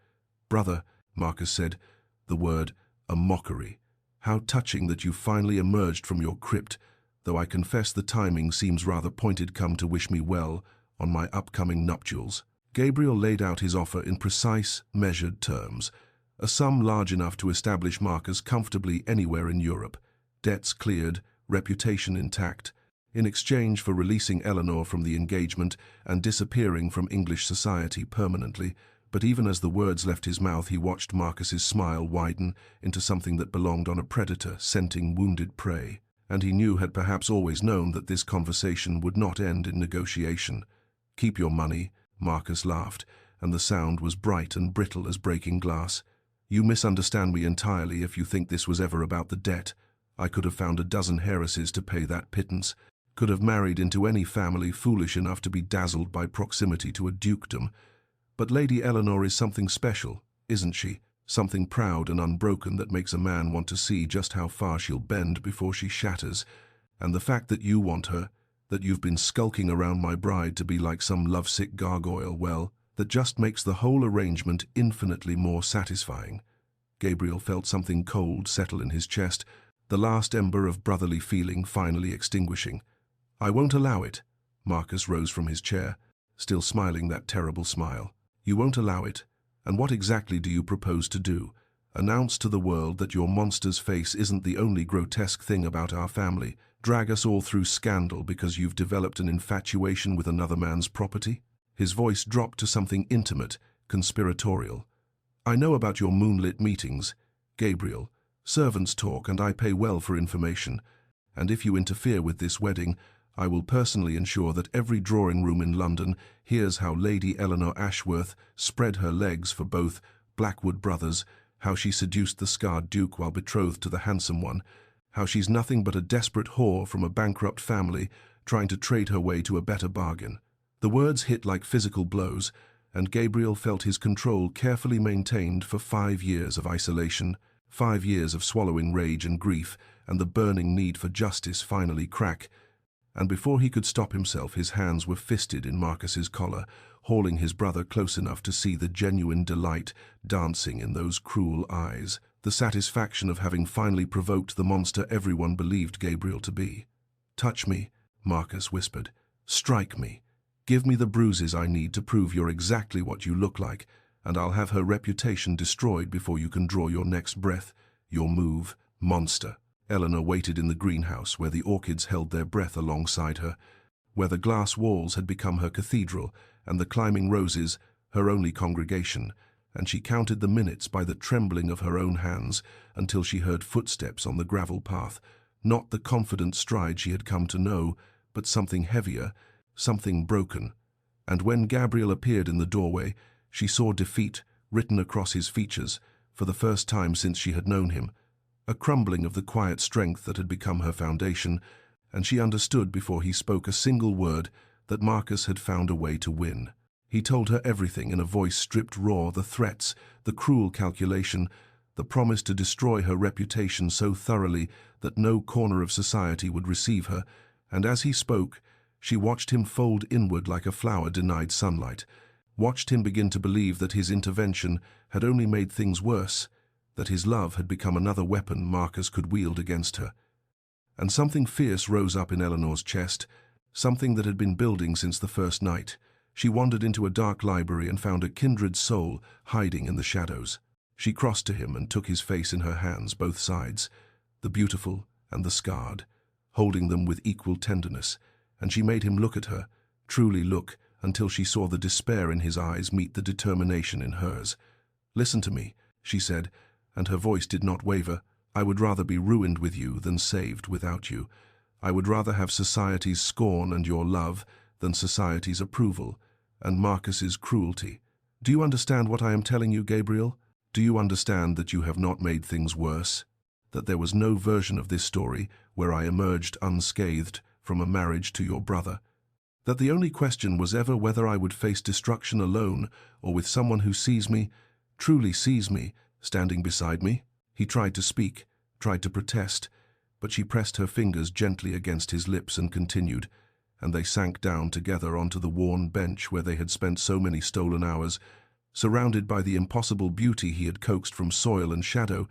Speaker 1: "Brother," Marcus said, the word a mockery. "How touching that you finally emerged from your crypt, though I confess the timing seems rather pointed come to wish me well on my upcoming nuptials." Gabriel laid out his offer in precise, measured terms, a sum large enough to establish Marcus comfortably anywhere in Europe, debts cleared, reputation intact, in exchange for releasing Eleanor from the engagement and disappearing from English society permanently. But even as the words left his mouth, he watched Marcus's smile widen into something that belonged on a predator scenting wounded prey, and he knew had perhaps always known that this conversation would not end in negotiation. "Keep your money," Marcus laughed, and the sound was bright and brittle as breaking glass. "You misunderstand me entirely if you think this was ever about the debt. I could have found a dozen heiresses to pay that pittance, could have married into any family foolish enough to be dazzled by proximity to a dukedom. But Lady Eleanor is something special, isn't she? Something proud and unbroken that makes a man want to see just how far she'll bend before she shatters. And the fact that you want her, that you've been skulking around my bride to be like some lovesick gargoyle, well, that just makes the whole arrangement infinitely more satisfying." Gabriel felt something cold settle in his chest, the last ember of brotherly feeling finally extinguishing. "I won't allow it." Marcus rose from his chair, still smiling that terrible smile. "You won't allow it? And what exactly do you propose to do? Announce to the world that your monster's face isn't the only grotesque thing about our family? Drag us all through scandal because you've developed an infatuation with another man's property?" His voice dropped to something intimate, conspiratorial. "I know about your moonlit meetings, Gabriel. Servants talk, and I pay well for information. And if you interfere with this wedding, I will personally ensure that every drawing room in London hears how Lady Eleanor Ashworth spread her legs for both Blackwood brothers, how she seduced the scarred duke while betrothed to the handsome one, how she's nothing but a desperate whore from a bankrupt family trying to trade her way to a better bargain." The words hit like physical blows, and Gabriel felt his control carefully maintained for 5 years of isolation, 5 years of swallowing rage and grief and the burning need for justice finally crack, and before he could stop himself, his hands were fisted in Marcus's collar, hauling his brother close enough to see the genuine delight dancing in those cruel eyes, the satisfaction of having finally provoked the monster everyone believed Gabriel to be. "Touch me," Marcus whispered. "Strike me. Give me the bruises I need to prove you're exactly what you look like, and I'll have her reputation destroyed before you can draw your next breath. Your move, monster." Eleanor waited in the greenhouse where the orchids held their breath alongside her, where the glass walls had become her cathedral and the climbing roses her only congregation, and she counted the minutes by the trembling of her own hands until she heard footsteps on the gravel path, not the confident stride she had come to know, but something heavier, something broken. And when Gabriel appeared in the doorway, she saw defeat written across his features for the first time since she had known him, a crumbling of the quiet strength that had become her foundation, and she understood before he spoke a single word that Marcus had found a way to win. He told her everything in a voice stripped raw, the threats, the cruel calculation, the promise to destroy her reputation so thoroughly that no corner of society would receive her, and as he spoke, she watched him fold inward like a flower denied sunlight, watched him begin to believe that his intervention had only made things worse, that his love had become another weapon Marcus could wield against her. And something fierce rose up in Eleanor's chest, something that had been building since the first night. She wandered into a dark library and found a kindred soul hiding in the shadows. She crossed to him and took his face in her hands, both sides, the beautiful and the scarred, holding them with equal tenderness, and she made him look at her, truly look, until she saw the despair in his eyes meet the determination in hers. "Listen to me," she said, and her voice did not waver. "I would rather be ruined with you than saved without you. I would rather have society's scorn and your love than society's approval and Marcus's cruelty. Do you understand what I am telling you, Gabriel? Do you understand that you have not made things worse? That there was no version of this story where I emerged unscathed from a marriage to your brother? That the only question was ever whether I would face destruction alone or with someone who sees me, truly sees me, standing beside me?" He tried to speak, tried to protest, but she pressed her fingers gently against his lips and continued, and they sank down together onto the worn bench where they had spent so many stolen hours, surrounded by the impossible beauty he had coaxed from soil and shadow,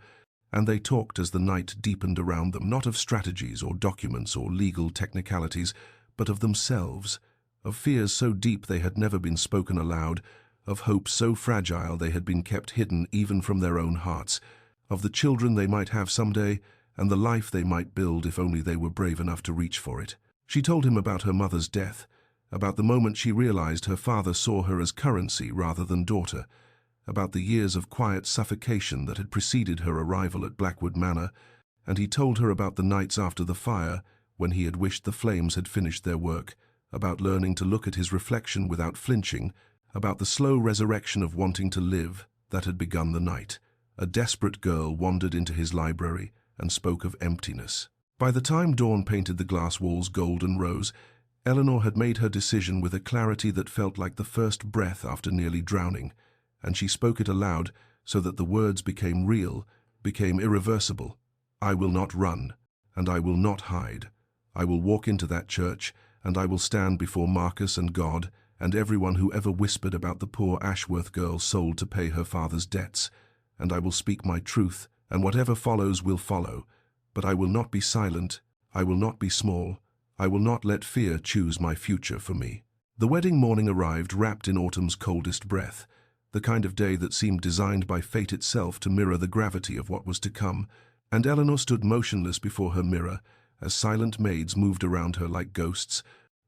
Speaker 1: and they talked as the night deepened around them, not of strategies or documents or legal technicalities, but of themselves, of fears so deep they had never been spoken aloud, of hopes so fragile they had been kept hidden even from their own hearts, of the children they might have someday, and the life they might build if only they were brave enough to reach for it. She told him about her mother's death, about the moment she realized her father saw her as currency rather than daughter, about the years of quiet suffocation that had preceded her arrival at Blackwood Manor, and he told her about the nights after the fire when he had wished the flames had finished their work, about learning to look at his reflection without flinching, about the slow resurrection of wanting to live that had begun the night. A desperate girl wandered into his library and spoke of emptiness. By the time dawn painted the glass walls golden rose, Eleanor had made her decision with a clarity that felt like the first breath after nearly drowning, and she spoke it aloud so that the words became real, became irreversible. "I will not run, and I will not hide. I will walk into that church, and I will stand before Marcus and God and everyone who ever whispered about the poor Ashworth girl sold to pay her father's debts, and I will speak my truth, and whatever follows will follow. But I will not be silent, I will not be small, I will not let fear choose my future for me." The wedding morning arrived wrapped in autumn's coldest breath, the kind of day that seemed designed by fate itself to mirror the gravity of what was to come, and Eleanor stood motionless before her mirror as silent maids moved around her like ghosts,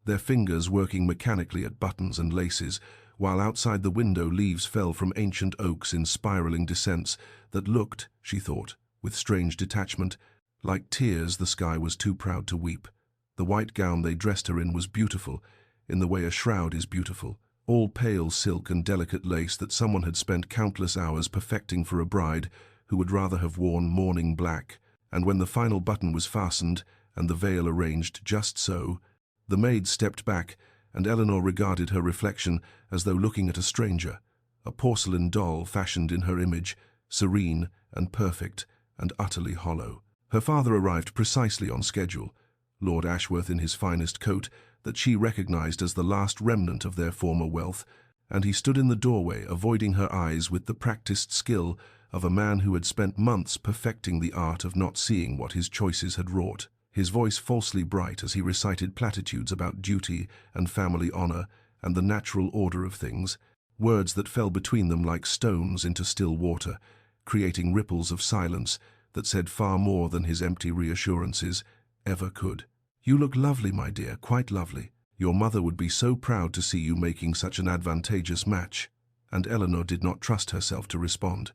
Speaker 1: their fingers working mechanically at buttons and laces, while outside the window leaves fell from ancient oaks in spiraling descents that looked, she thought, with strange detachment, like tears the sky was too proud to weep. The white gown they dressed her in was beautiful, in the way a shroud is beautiful, all pale silk and delicate lace that someone had spent countless hours perfecting for a bride who would rather have worn mourning black, and when the final button was fastened and the veil arranged just so, the maid stepped back, and Eleanor regarded her reflection as though looking at a stranger, a porcelain doll fashioned in her image, serene and perfect, and utterly hollow. Her father arrived precisely on schedule, Lord Ashworth in his finest coat that she recognized as the last remnant of their former wealth, and he stood in the doorway, avoiding her eyes with the practiced skill of a man who had spent months perfecting the art of not seeing what his choices had wrought. His voice falsely bright as he recited platitudes about duty and family honor and the natural order of things, words that fell between them like stones into still water, creating ripples of silence that said far more than his empty reassurances ever could. "You look lovely, my dear, quite lovely. Your mother would be so proud to see you making such an advantageous match." And Eleanor did not trust herself to respond,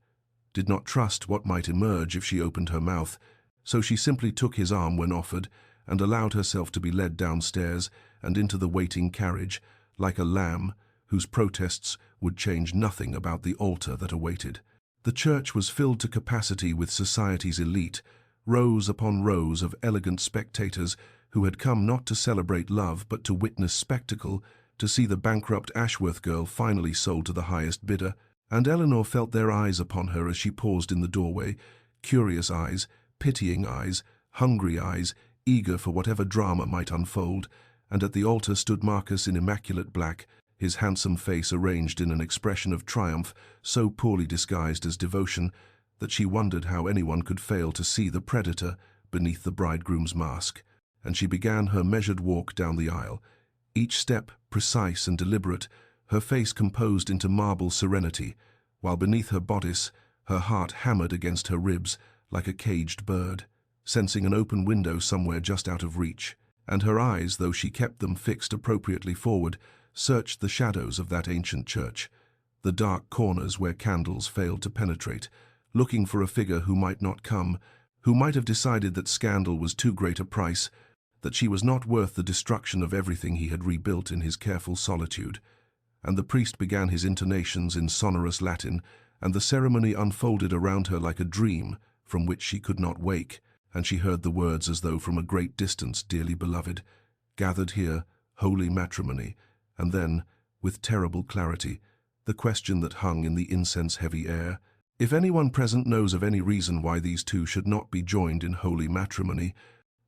Speaker 1: did not trust what might emerge if she opened her mouth, so she simply took his arm when offered and allowed herself to be led downstairs and into the waiting carriage, like a lamb whose protests would change nothing about the altar that awaited. The church was filled to capacity with society's elite, rows upon rows of elegant spectators who had come not to celebrate love but to witness spectacle, to see the bankrupt Ashworth girl finally sold to the highest bidder, and Eleanor felt their eyes upon her as she paused in the doorway, curious eyes, pitying eyes, hungry eyes, eager for whatever drama might unfold, and at the altar stood Marcus in immaculate black, his handsome face arranged in an expression of triumph so poorly disguised as devotion that she wondered how anyone could fail to see the predator beneath the bridegroom's mask, and she began her measured walk down the aisle, each step precise and deliberate, her face composed into marble serenity, while beneath her bodice her heart hammered against her ribs like a caged bird, sensing an open window somewhere just out of reach, and her eyes, though she kept them fixed appropriately forward, searched the shadows of that ancient church, the dark corners where candles failed to penetrate, looking for a figure who might not come, who might have decided that scandal was too great a price, that she was not worth the destruction of everything he had rebuilt in his careful solitude. And the priest began his intonations in sonorous Latin, and the ceremony unfolded around her like a dream from which she could not wake, and she heard the words as though from a great distance, "Dearly beloved, gathered here, holy matrimony," and then, with terrible clarity, the question that hung in the incense-heavy air, "If anyone present knows of any reason why these two should not be joined in holy matrimony,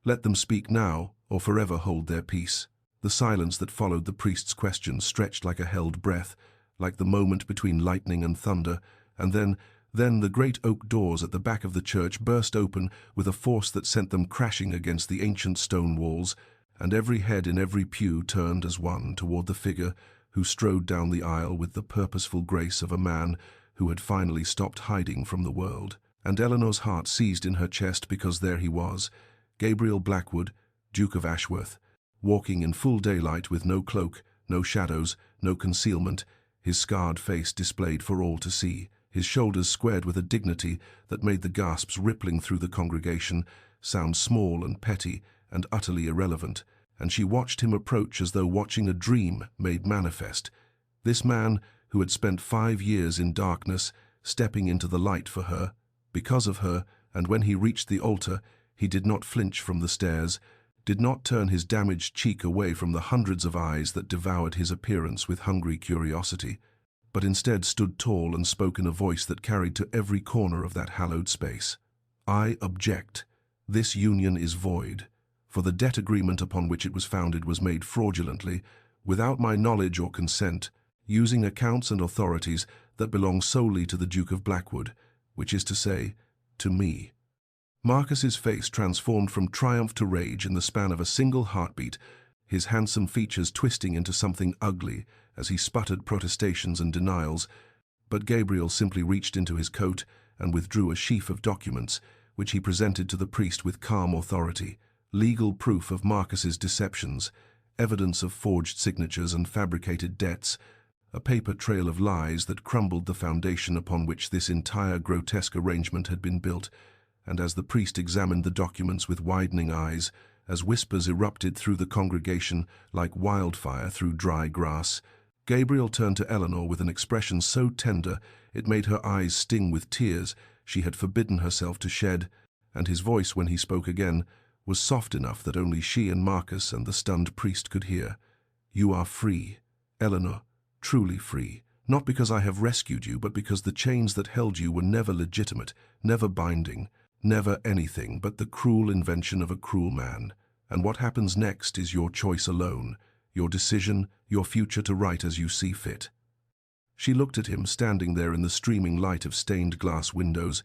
Speaker 1: let them speak now or forever hold their peace." The silence that followed the priest's question stretched like a held breath, like the moment between lightning and thunder, and then the great oak doors at the back of the church burst open with a force that sent them crashing against the ancient stone walls, and every head in every pew turned as one toward the figure who strode down the aisle with the purposeful grace of a man who had finally stopped hiding from the world. And Eleanor's heart seized in her chest because there he was, Gabriel Blackwood, Duke of Ashworth, walking in full daylight with no cloak, no shadows, no concealment, his scarred face displayed for all to see, his shoulders squared with a dignity that made the gasps rippling through the congregation sound small and petty and utterly irrelevant, and she watched him approach as though watching a dream made manifest. This man, who had spent 5 years in darkness, stepping into the light for her, because of her, and when he reached the altar, he did not flinch from the stairs, did not turn his damaged cheek away from the hundreds of eyes that devoured his appearance with hungry curiosity, but instead stood tall and spoke in a voice that carried to every corner of that hallowed space. "I object. This union is void, for the debt agreement upon which it was founded was made fraudulently, without my knowledge or consent, using accounts and authorities that belong solely to the Duke of Blackwood, which is to say, to me." Marcus's face transformed from triumph to rage in the span of a single heartbeat, his handsome features twisting into something ugly as he sputtered protestations and denials, but Gabriel simply reached into his coat and withdrew a sheaf of documents, which he presented to the priest with calm authority, legal proof of Marcus's deceptions, evidence of forged signatures and fabricated debts, a paper trail of lies that crumbled the foundation upon which this entire grotesque arrangement had been built. And as the priest examined the documents with widening eyes, as whispers erupted through the congregation like wildfire through dry grass, Gabriel turned to Eleanor with an expression so tender it made her eyes sting with tears she had forbidden herself to shed, and his voice, when he spoke again, was soft enough that only she and Marcus and the stunned priest could hear. "You are free, Eleanor, truly free, not because I have rescued you, but because the chains that held you were never legitimate, never binding, Never anything but the cruel invention of a cruel man. And what happens next is your choice alone, your decision, your future to write as you see fit." She looked at him standing there in the streaming light of stained glass windows,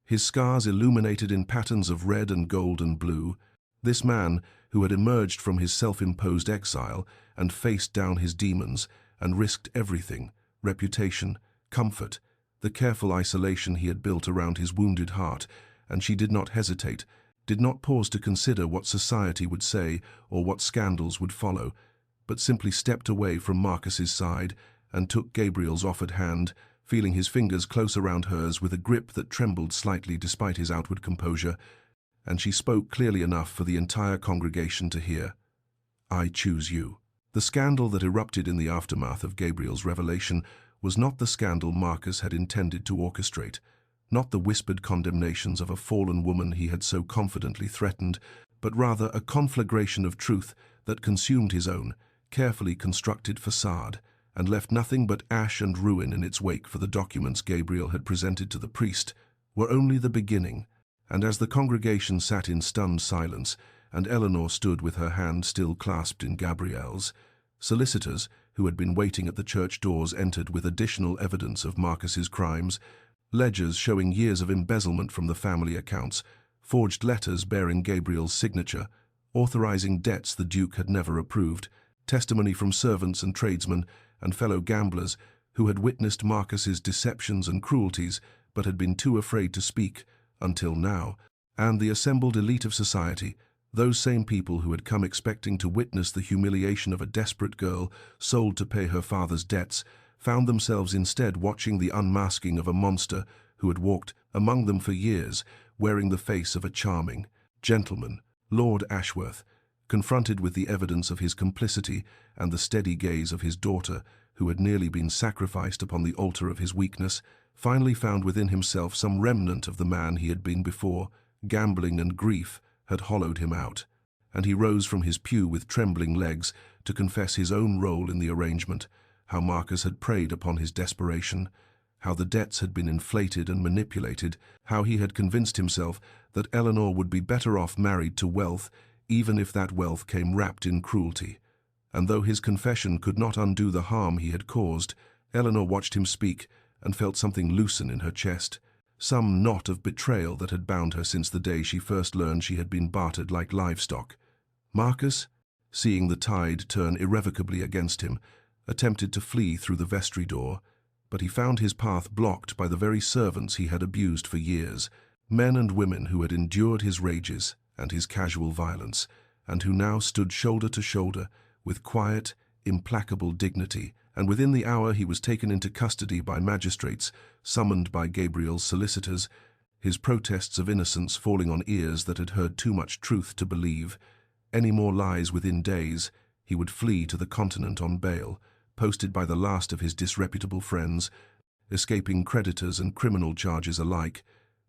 Speaker 1: his scars illuminated in patterns of red and gold and blue. This man, who had emerged from his self-imposed exile and faced down his demons and risked everything, reputation, comfort, the careful isolation he had built around his wounded heart, and she did not hesitate, did not pause to consider what society would say or what scandals would follow, but simply stepped away from Marcus's side and took Gabriel's offered hand, feeling his fingers close around hers with a grip that trembled slightly despite his outward composure, and she spoke clearly enough for the entire congregation to hear. "I choose you." The scandal that erupted in the aftermath of Gabriel's revelation was not the scandal Marcus had intended to orchestrate, not the whispered condemnations of a fallen woman he had so confidently threatened, but rather a conflagration of truth that consumed his own, carefully constructed facade, and left nothing but ash and ruin in its wake. For the documents Gabriel had presented to the priest were only the beginning, and as the congregation sat in stunned silence, and Eleanor stood with her hand still clasped in Gabriel's, solicitors, who had been waiting at the church doors, entered with additional evidence of Marcus's crimes, ledgers showing years of embezzlement from the family accounts, forged letters bearing Gabriel's signature, authorizing debts the Duke had never approved, testimony from servants and tradesmen and fellow gamblers who had witnessed Marcus's deceptions and cruelties but had been too afraid to speak until now, and the assembled elite of society, those same people who had come expecting to witness the humiliation of a desperate girl sold to pay her father's debts, found themselves instead watching the unmasking of a monster who had walked among them for years, wearing the face of a charming gentleman, Lord Ashworth, confronted with the evidence of his complicity and the steady gaze of his daughter, who had nearly been sacrificed upon the altar of his weakness, finally found within himself some remnant of the man he had been before. Gambling and grief had hollowed him out, and he rose from his pew with trembling legs to confess his own role in the arrangement, how Marcus had preyed upon his desperation, how the debts had been inflated and manipulated, how he had convinced himself that Eleanor would be better off married to wealth, even if that wealth came wrapped in cruelty. And though his confession could not undo the harm he had caused, Eleanor watched him speak and felt something loosen in her chest, some knot of betrayal that had bound her since the day she first learned she had been bartered like livestock. Marcus, seeing the tide turn irrevocably against him, attempted to flee through the vestry door, but he found his path blocked by the very servants he had abused for years, men and women who had endured his rages and his casual violence, and who now stood shoulder to shoulder with quiet, implacable dignity, and within the hour he was taken into custody by magistrates, summoned by Gabriel's solicitors, his protests of innocence falling on ears that had heard too much truth to believe. Any more lies within days, he would flee to the continent on bail, posted by the last of his disreputable friends, escaping creditors and criminal charges alike,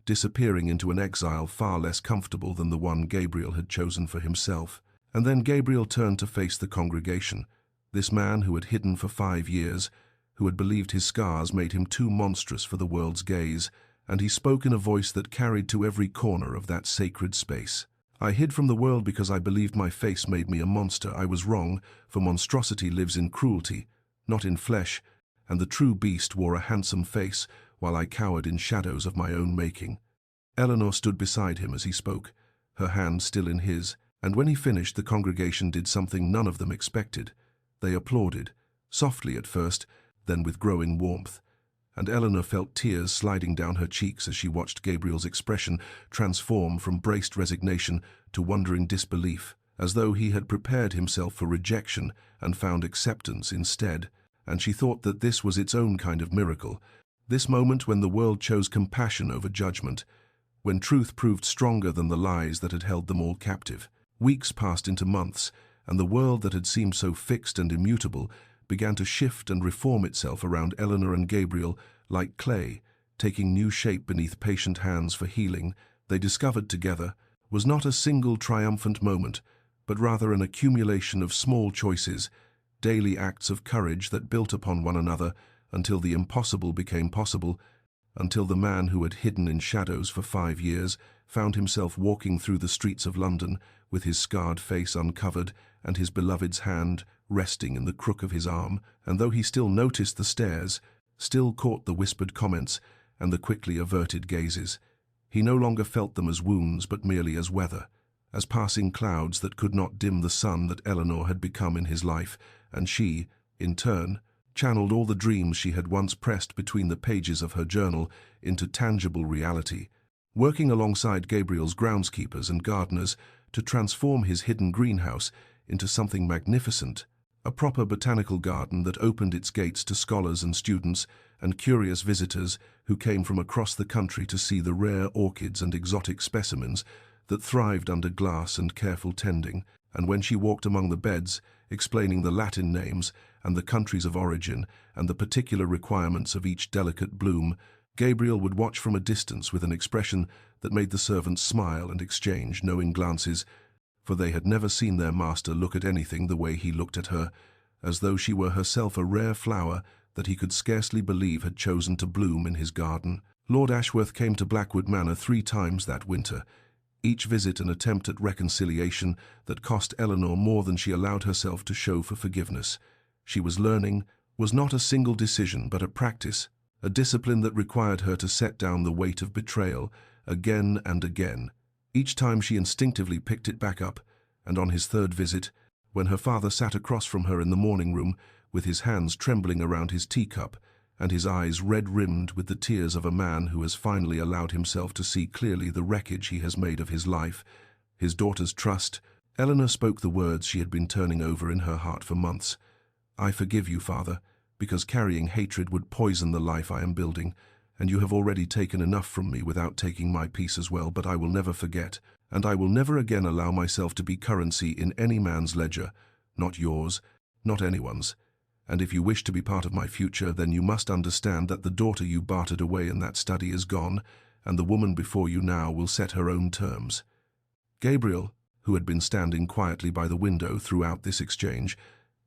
Speaker 1: disappearing into an exile far less comfortable than the one Gabriel had chosen for himself. And then Gabriel turned to face the congregation, this man who had hidden for 5 years, who had believed his scars made him too monstrous for the world's gaze, and he spoke in a voice that carried to every corner of that sacred space. "I hid from the world because I believed my face made me a monster. I was wrong, for monstrosity lives in cruelty, not in flesh, and the true beast wore a handsome face, while I cowered in shadows of my own making." Eleanor stood beside him as he spoke, her hand still in his, and when he finished, the congregation did something none of them expected. They applauded, softly at first, then with growing warmth, and Eleanor felt tears sliding down her cheeks as she watched Gabriel's expression transform from braced resignation to wondering disbelief, as though he had prepared himself for rejection and found acceptance instead. And she thought that this was its own kind of miracle, this moment when the world chose compassion over judgment, when truth proved stronger than the lies that had held them all captive. Weeks passed into months, and the world that had seemed so fixed and immutable began to shift and reform itself around Eleanor and Gabriel like clay, taking new shape beneath patient hands for healing. They discovered together was not a single triumphant moment, but rather an accumulation of small choices, daily acts of courage that built upon one another until the impossible became possible, until the man who had hidden in shadows for 5 years found himself walking through the streets of London with his scarred face uncovered and his beloved's hand resting in the crook of his arm, and though he still noticed the stares, still caught the whispered comments and the quickly averted gazes, he no longer felt them as wounds but merely as weather, as passing clouds that could not dim the sun that Eleanor had become in his life, and she, in turn, channeled all the dreams she had once pressed between the pages of her journal into tangible reality, working alongside Gabriel's groundskeepers and gardeners to transform his hidden greenhouse into something magnificent, a proper botanical garden that opened its gates to scholars and students and curious visitors who came from across the country to see the rare orchids and exotic specimens that thrived under glass and careful tending. And when she walked among the beds, explaining the Latin names and the countries of origin and the particular requirements of each delicate bloom, Gabriel would watch from a distance with an expression that made the servants smile and exchange knowing glances, for they had never seen their master look at anything the way he looked at her, as though she were herself a rare flower that he could scarcely believe had chosen to bloom in his garden. Lord Ashworth came to Blackwood Manor 3 times that winter, each visit an attempt at reconciliation that cost Eleanor more than she allowed herself to show for forgiveness. She was learning, was not a single decision but a practice, a discipline that required her to set down the weight of betrayal again and again. Each time she instinctively picked it back up, and on his 3rd visit, when her father sat across from her in the morning room with his hands trembling around his teacup and his eyes red-rimmed with the tears of a man who has finally allowed himself to see clearly the wreckage he has made of his life, his daughter's trust, Eleanor spoke the words she had been turning over in her heart for months. "I forgive you, Father, because carrying hatred would poison the life I am building, and you have already taken enough from me without taking my peace as well, but I will never forget, and I will never again allow myself to be currency in any man's ledger, not yours, not anyone's. And if you wish to be part of my future, then you must understand that the daughter you bartered away in that study is gone, and the woman before you now will set her own terms." Gabriel, who had been standing quietly by the window throughout this exchange,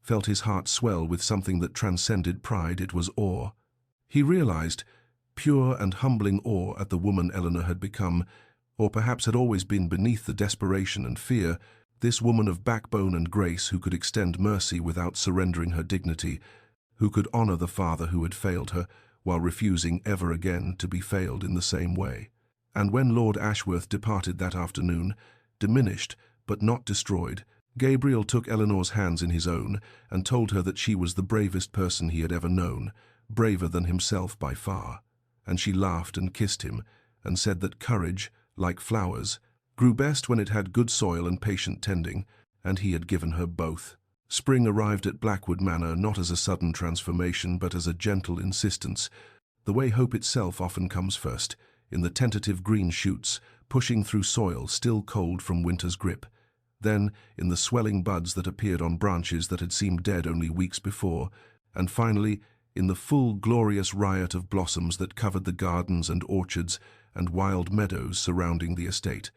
Speaker 1: felt his heart swell with something that transcended pride. It was awe. He realized pure and humbling awe at the woman Eleanor had become, or perhaps had always been beneath the desperation and fear, this woman of backbone and grace who could extend mercy without surrendering her dignity, who could honor the father who had failed her while refusing ever again to be failed in the same way. And when Lord Ashworth departed that afternoon, diminished but not destroyed, Gabriel took Eleanor's hands in his own and told her that she was the bravest person he had ever known, braver than himself by far. And she laughed and kissed him and said that courage, like flowers, grew best when it had good soil and patient tending, and he had given her both. Spring arrived at Blackwood Manor not as a sudden transformation but as a gentle insistence, the way hope itself often comes first, in the tentative green shoots, pushing through soil still cold from winter's grip. Then, in the swelling buds that appeared on branches that had seemed dead only weeks before, and finally, in the full, glorious riot of blossoms that covered the gardens and orchards and wild meadows surrounding the estate,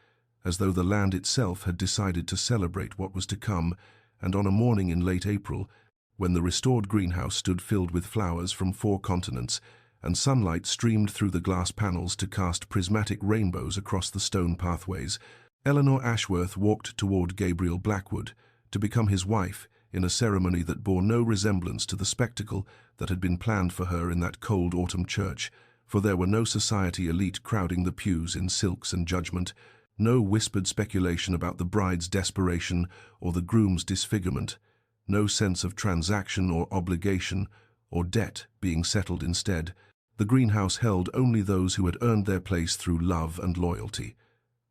Speaker 1: as though the land itself had decided to celebrate what was to come. And on a morning in late April, when the restored greenhouse stood filled with flowers from 4 continents, and sunlight streamed through the glass panels to cast prismatic rainbows across the stone pathways, Eleanor Ashworth walked toward Gabriel Blackwood to become his wife in a ceremony that bore no resemblance to the spectacle that had been planned for her in that cold autumn church, for there were no society elite crowding the pews in silks and judgment, no whispered speculation about the bride's desperation or the groom's disfigurement, no sense of transaction or obligation or debt being settled instead. The greenhouse held only those who had earned their place through love and loyalty.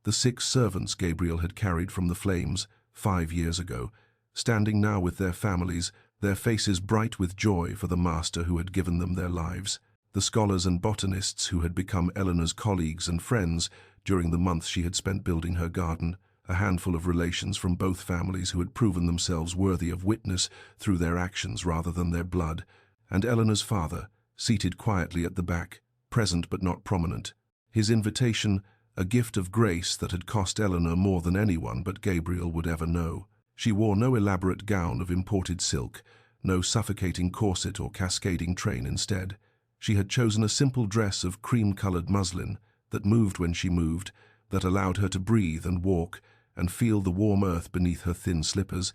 Speaker 1: The 6 servants Gabriel had carried from the flames 5 years ago, standing now with their families, their faces bright with joy for the master who had given them their lives. The scholars and botanists who had become Eleanor's colleagues and friends during the months she had spent building her garden, a handful of relations from both families who had proven themselves worthy of witness through their actions rather than their blood, and Eleanor's father, seated quietly at the back, present but not prominent. His invitation, a gift of grace that had cost Eleanor more than anyone but Gabriel would ever know. She wore no elaborate gown of imported silk, no suffocating corset or cascading train instead. She had chosen a simple dress of cream-colored muslin that moved when she moved, that allowed her to breathe and walk and feel the warm earth beneath her thin slippers,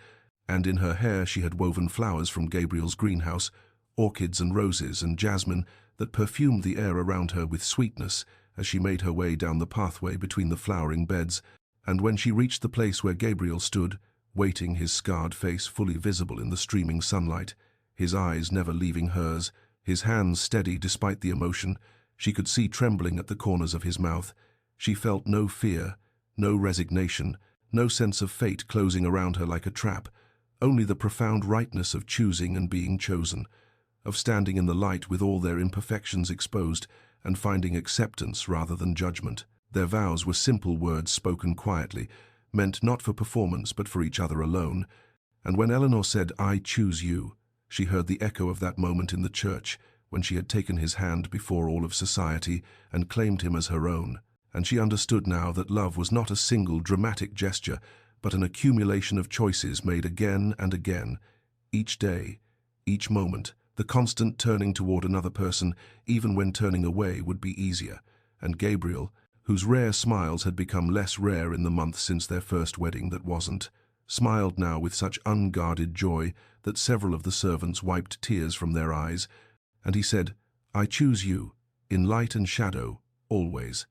Speaker 1: and in her hair she had woven flowers from Gabriel's greenhouse, orchids and roses and jasmine that perfumed the air around her with sweetness as she made her way down the pathway between the flowering beds. And when she reached the place where Gabriel stood, waiting, his scarred face fully visible in the streaming sunlight, his eyes never leaving hers, his hands steady despite the emotion, she could see trembling at the corners of his mouth. She felt no fear, no resignation, no sense of fate closing around her like a trap, only the profound rightness of choosing and being chosen, of standing in the light with all their imperfections exposed and finding acceptance rather than judgment. Their vows were simple words spoken quietly, meant not for performance but for each other alone. And when Eleanor said, "I choose you," she heard the echo of that moment in the church when she had taken his hand before all of society and claimed him as her own. And she understood now that love was not a single dramatic gesture, but an accumulation of choices made again and again, each day, each moment, the constant turning toward another person, even when turning away would be easier. And Gabriel, whose rare smiles had become less rare in the months since their first wedding that wasn't, smiled now with such unguarded joy that several of the servants wiped tears from their eyes, and he said, "I choose you, in light and shadow, always,"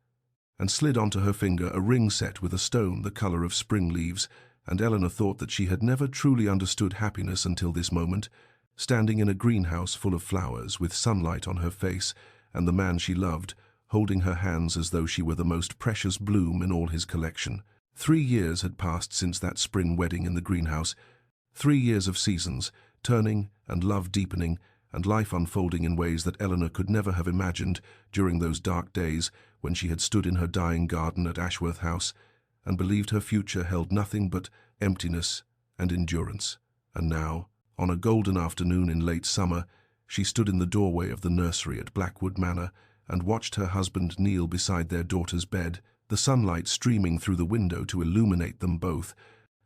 Speaker 1: and slid onto her finger a ring set with a stone the color of spring leaves, and Eleanor thought that she had never truly understood happiness until this moment, standing in a greenhouse full of flowers with sunlight on her face, and the man she loved, holding her hands as though she were the most precious bloom in all his collection. 3 years had passed since that spring wedding in the greenhouse, 3 years of seasons, turning and love deepening, and life unfolding in ways that Eleanor could never have imagined during those dark days when she had stood in her dying garden at Ashworth House and believed her future held nothing but emptiness and endurance. And now, on a golden afternoon in late summer, she stood in the doorway of the nursery at Blackwood Manor and watched her husband kneel beside their daughter's bed, the sunlight streaming through the window to illuminate them both,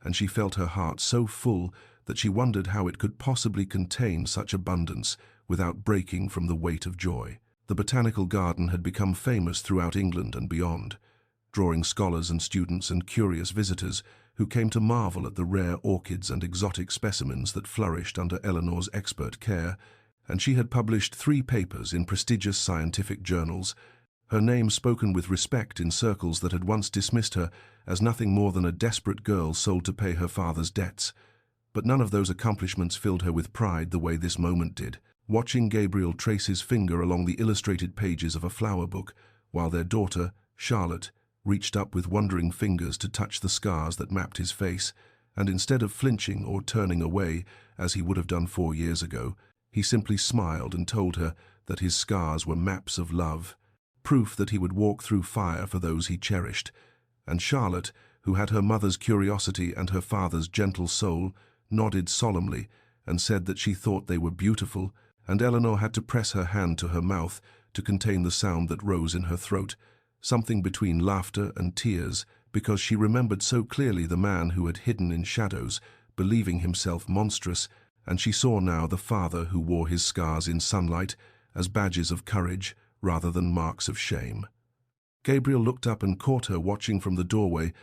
Speaker 1: and she felt her heart so full that she wondered how it could possibly contain such abundance without breaking from the weight of joy. The botanical garden had become famous throughout England and beyond, drawing scholars and students and curious visitors who came to marvel at the rare orchids and exotic specimens that flourished under Eleanor's expert care, and she had published 3 papers in prestigious scientific journals, her name spoken with respect in circles that had once dismissed her as nothing more than a desperate girl sold to pay her father's debts. But none of those accomplishments filled her with pride the way this moment did, watching Gabriel trace his finger along the illustrated pages of a flower book, while their daughter, Charlotte, reached up with wondering fingers to touch the scars that mapped his face, and instead of flinching or turning away, as he would have done 4 years ago, he simply smiled and told her that his scars were maps of love, proof that he would walk through fire for those he cherished. And Charlotte, who had her mother's curiosity and her father's gentle soul, nodded solemnly and said that she thought they were beautiful, and Eleanor had to press her hand to her mouth to contain the sound that rose in her throat, something between laughter and tears, because she remembered so clearly the man who had hidden in shadows, believing himself monstrous, and she saw now the father who wore his scars in sunlight as badges of courage rather than marks of shame. Gabriel looked up and caught her watching from the doorway,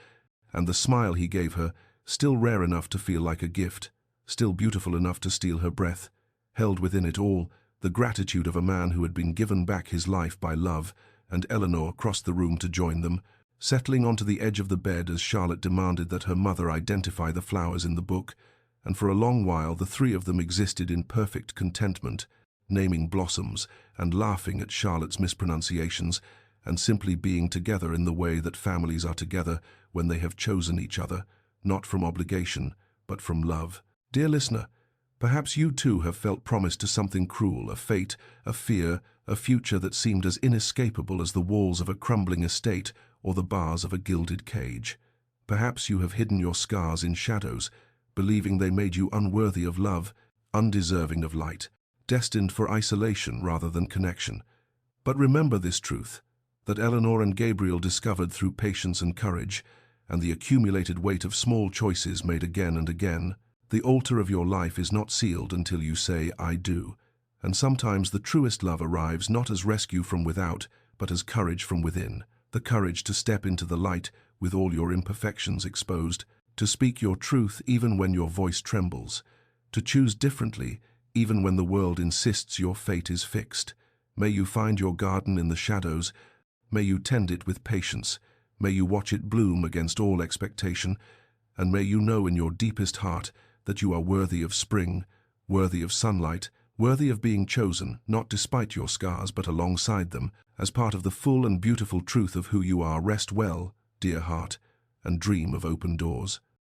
Speaker 1: and the smile he gave her, still rare enough to feel like a gift, still beautiful enough to steal her breath, held within it all the gratitude of a man who had been given back his life by love, and Eleanor crossed the room to join them, settling onto the edge of the bed as Charlotte demanded that her mother identify the flowers in the book, and for a long while the 3 of them existed in perfect contentment, naming blossoms and laughing at Charlotte's mispronunciations, and simply being together in the way that families are together when they have chosen each other, not from obligation, but from love. Dear listener, perhaps you too have felt promised to something cruel, a fate, a fear, a future that seemed as inescapable as the walls of a crumbling estate or the bars of a gilded cage. Perhaps you have hidden your scars in shadows, believing they made you unworthy of love, undeserving of light, destined for isolation rather than connection. But remember this truth, that Eleanor and Gabriel discovered through patience and courage, and the accumulated weight of small choices made again and again. The altar of your life is not sealed until you say, "I do," And sometimes the truest love arrives not as rescue from without, but as courage from within. The courage to step into the light with all your imperfections exposed, to speak your truth even when your voice trembles, to choose differently even when the world insists your fate is fixed. May you find your garden in the shadows. May you tend it with patience. May you watch it bloom against all expectation. And may you know in your deepest heart that you are worthy of spring, worthy of sunlight, worthy of being chosen, not despite your scars but alongside them, as part of the full and beautiful truth of who you are. Rest well, dear heart, and dream of open doors.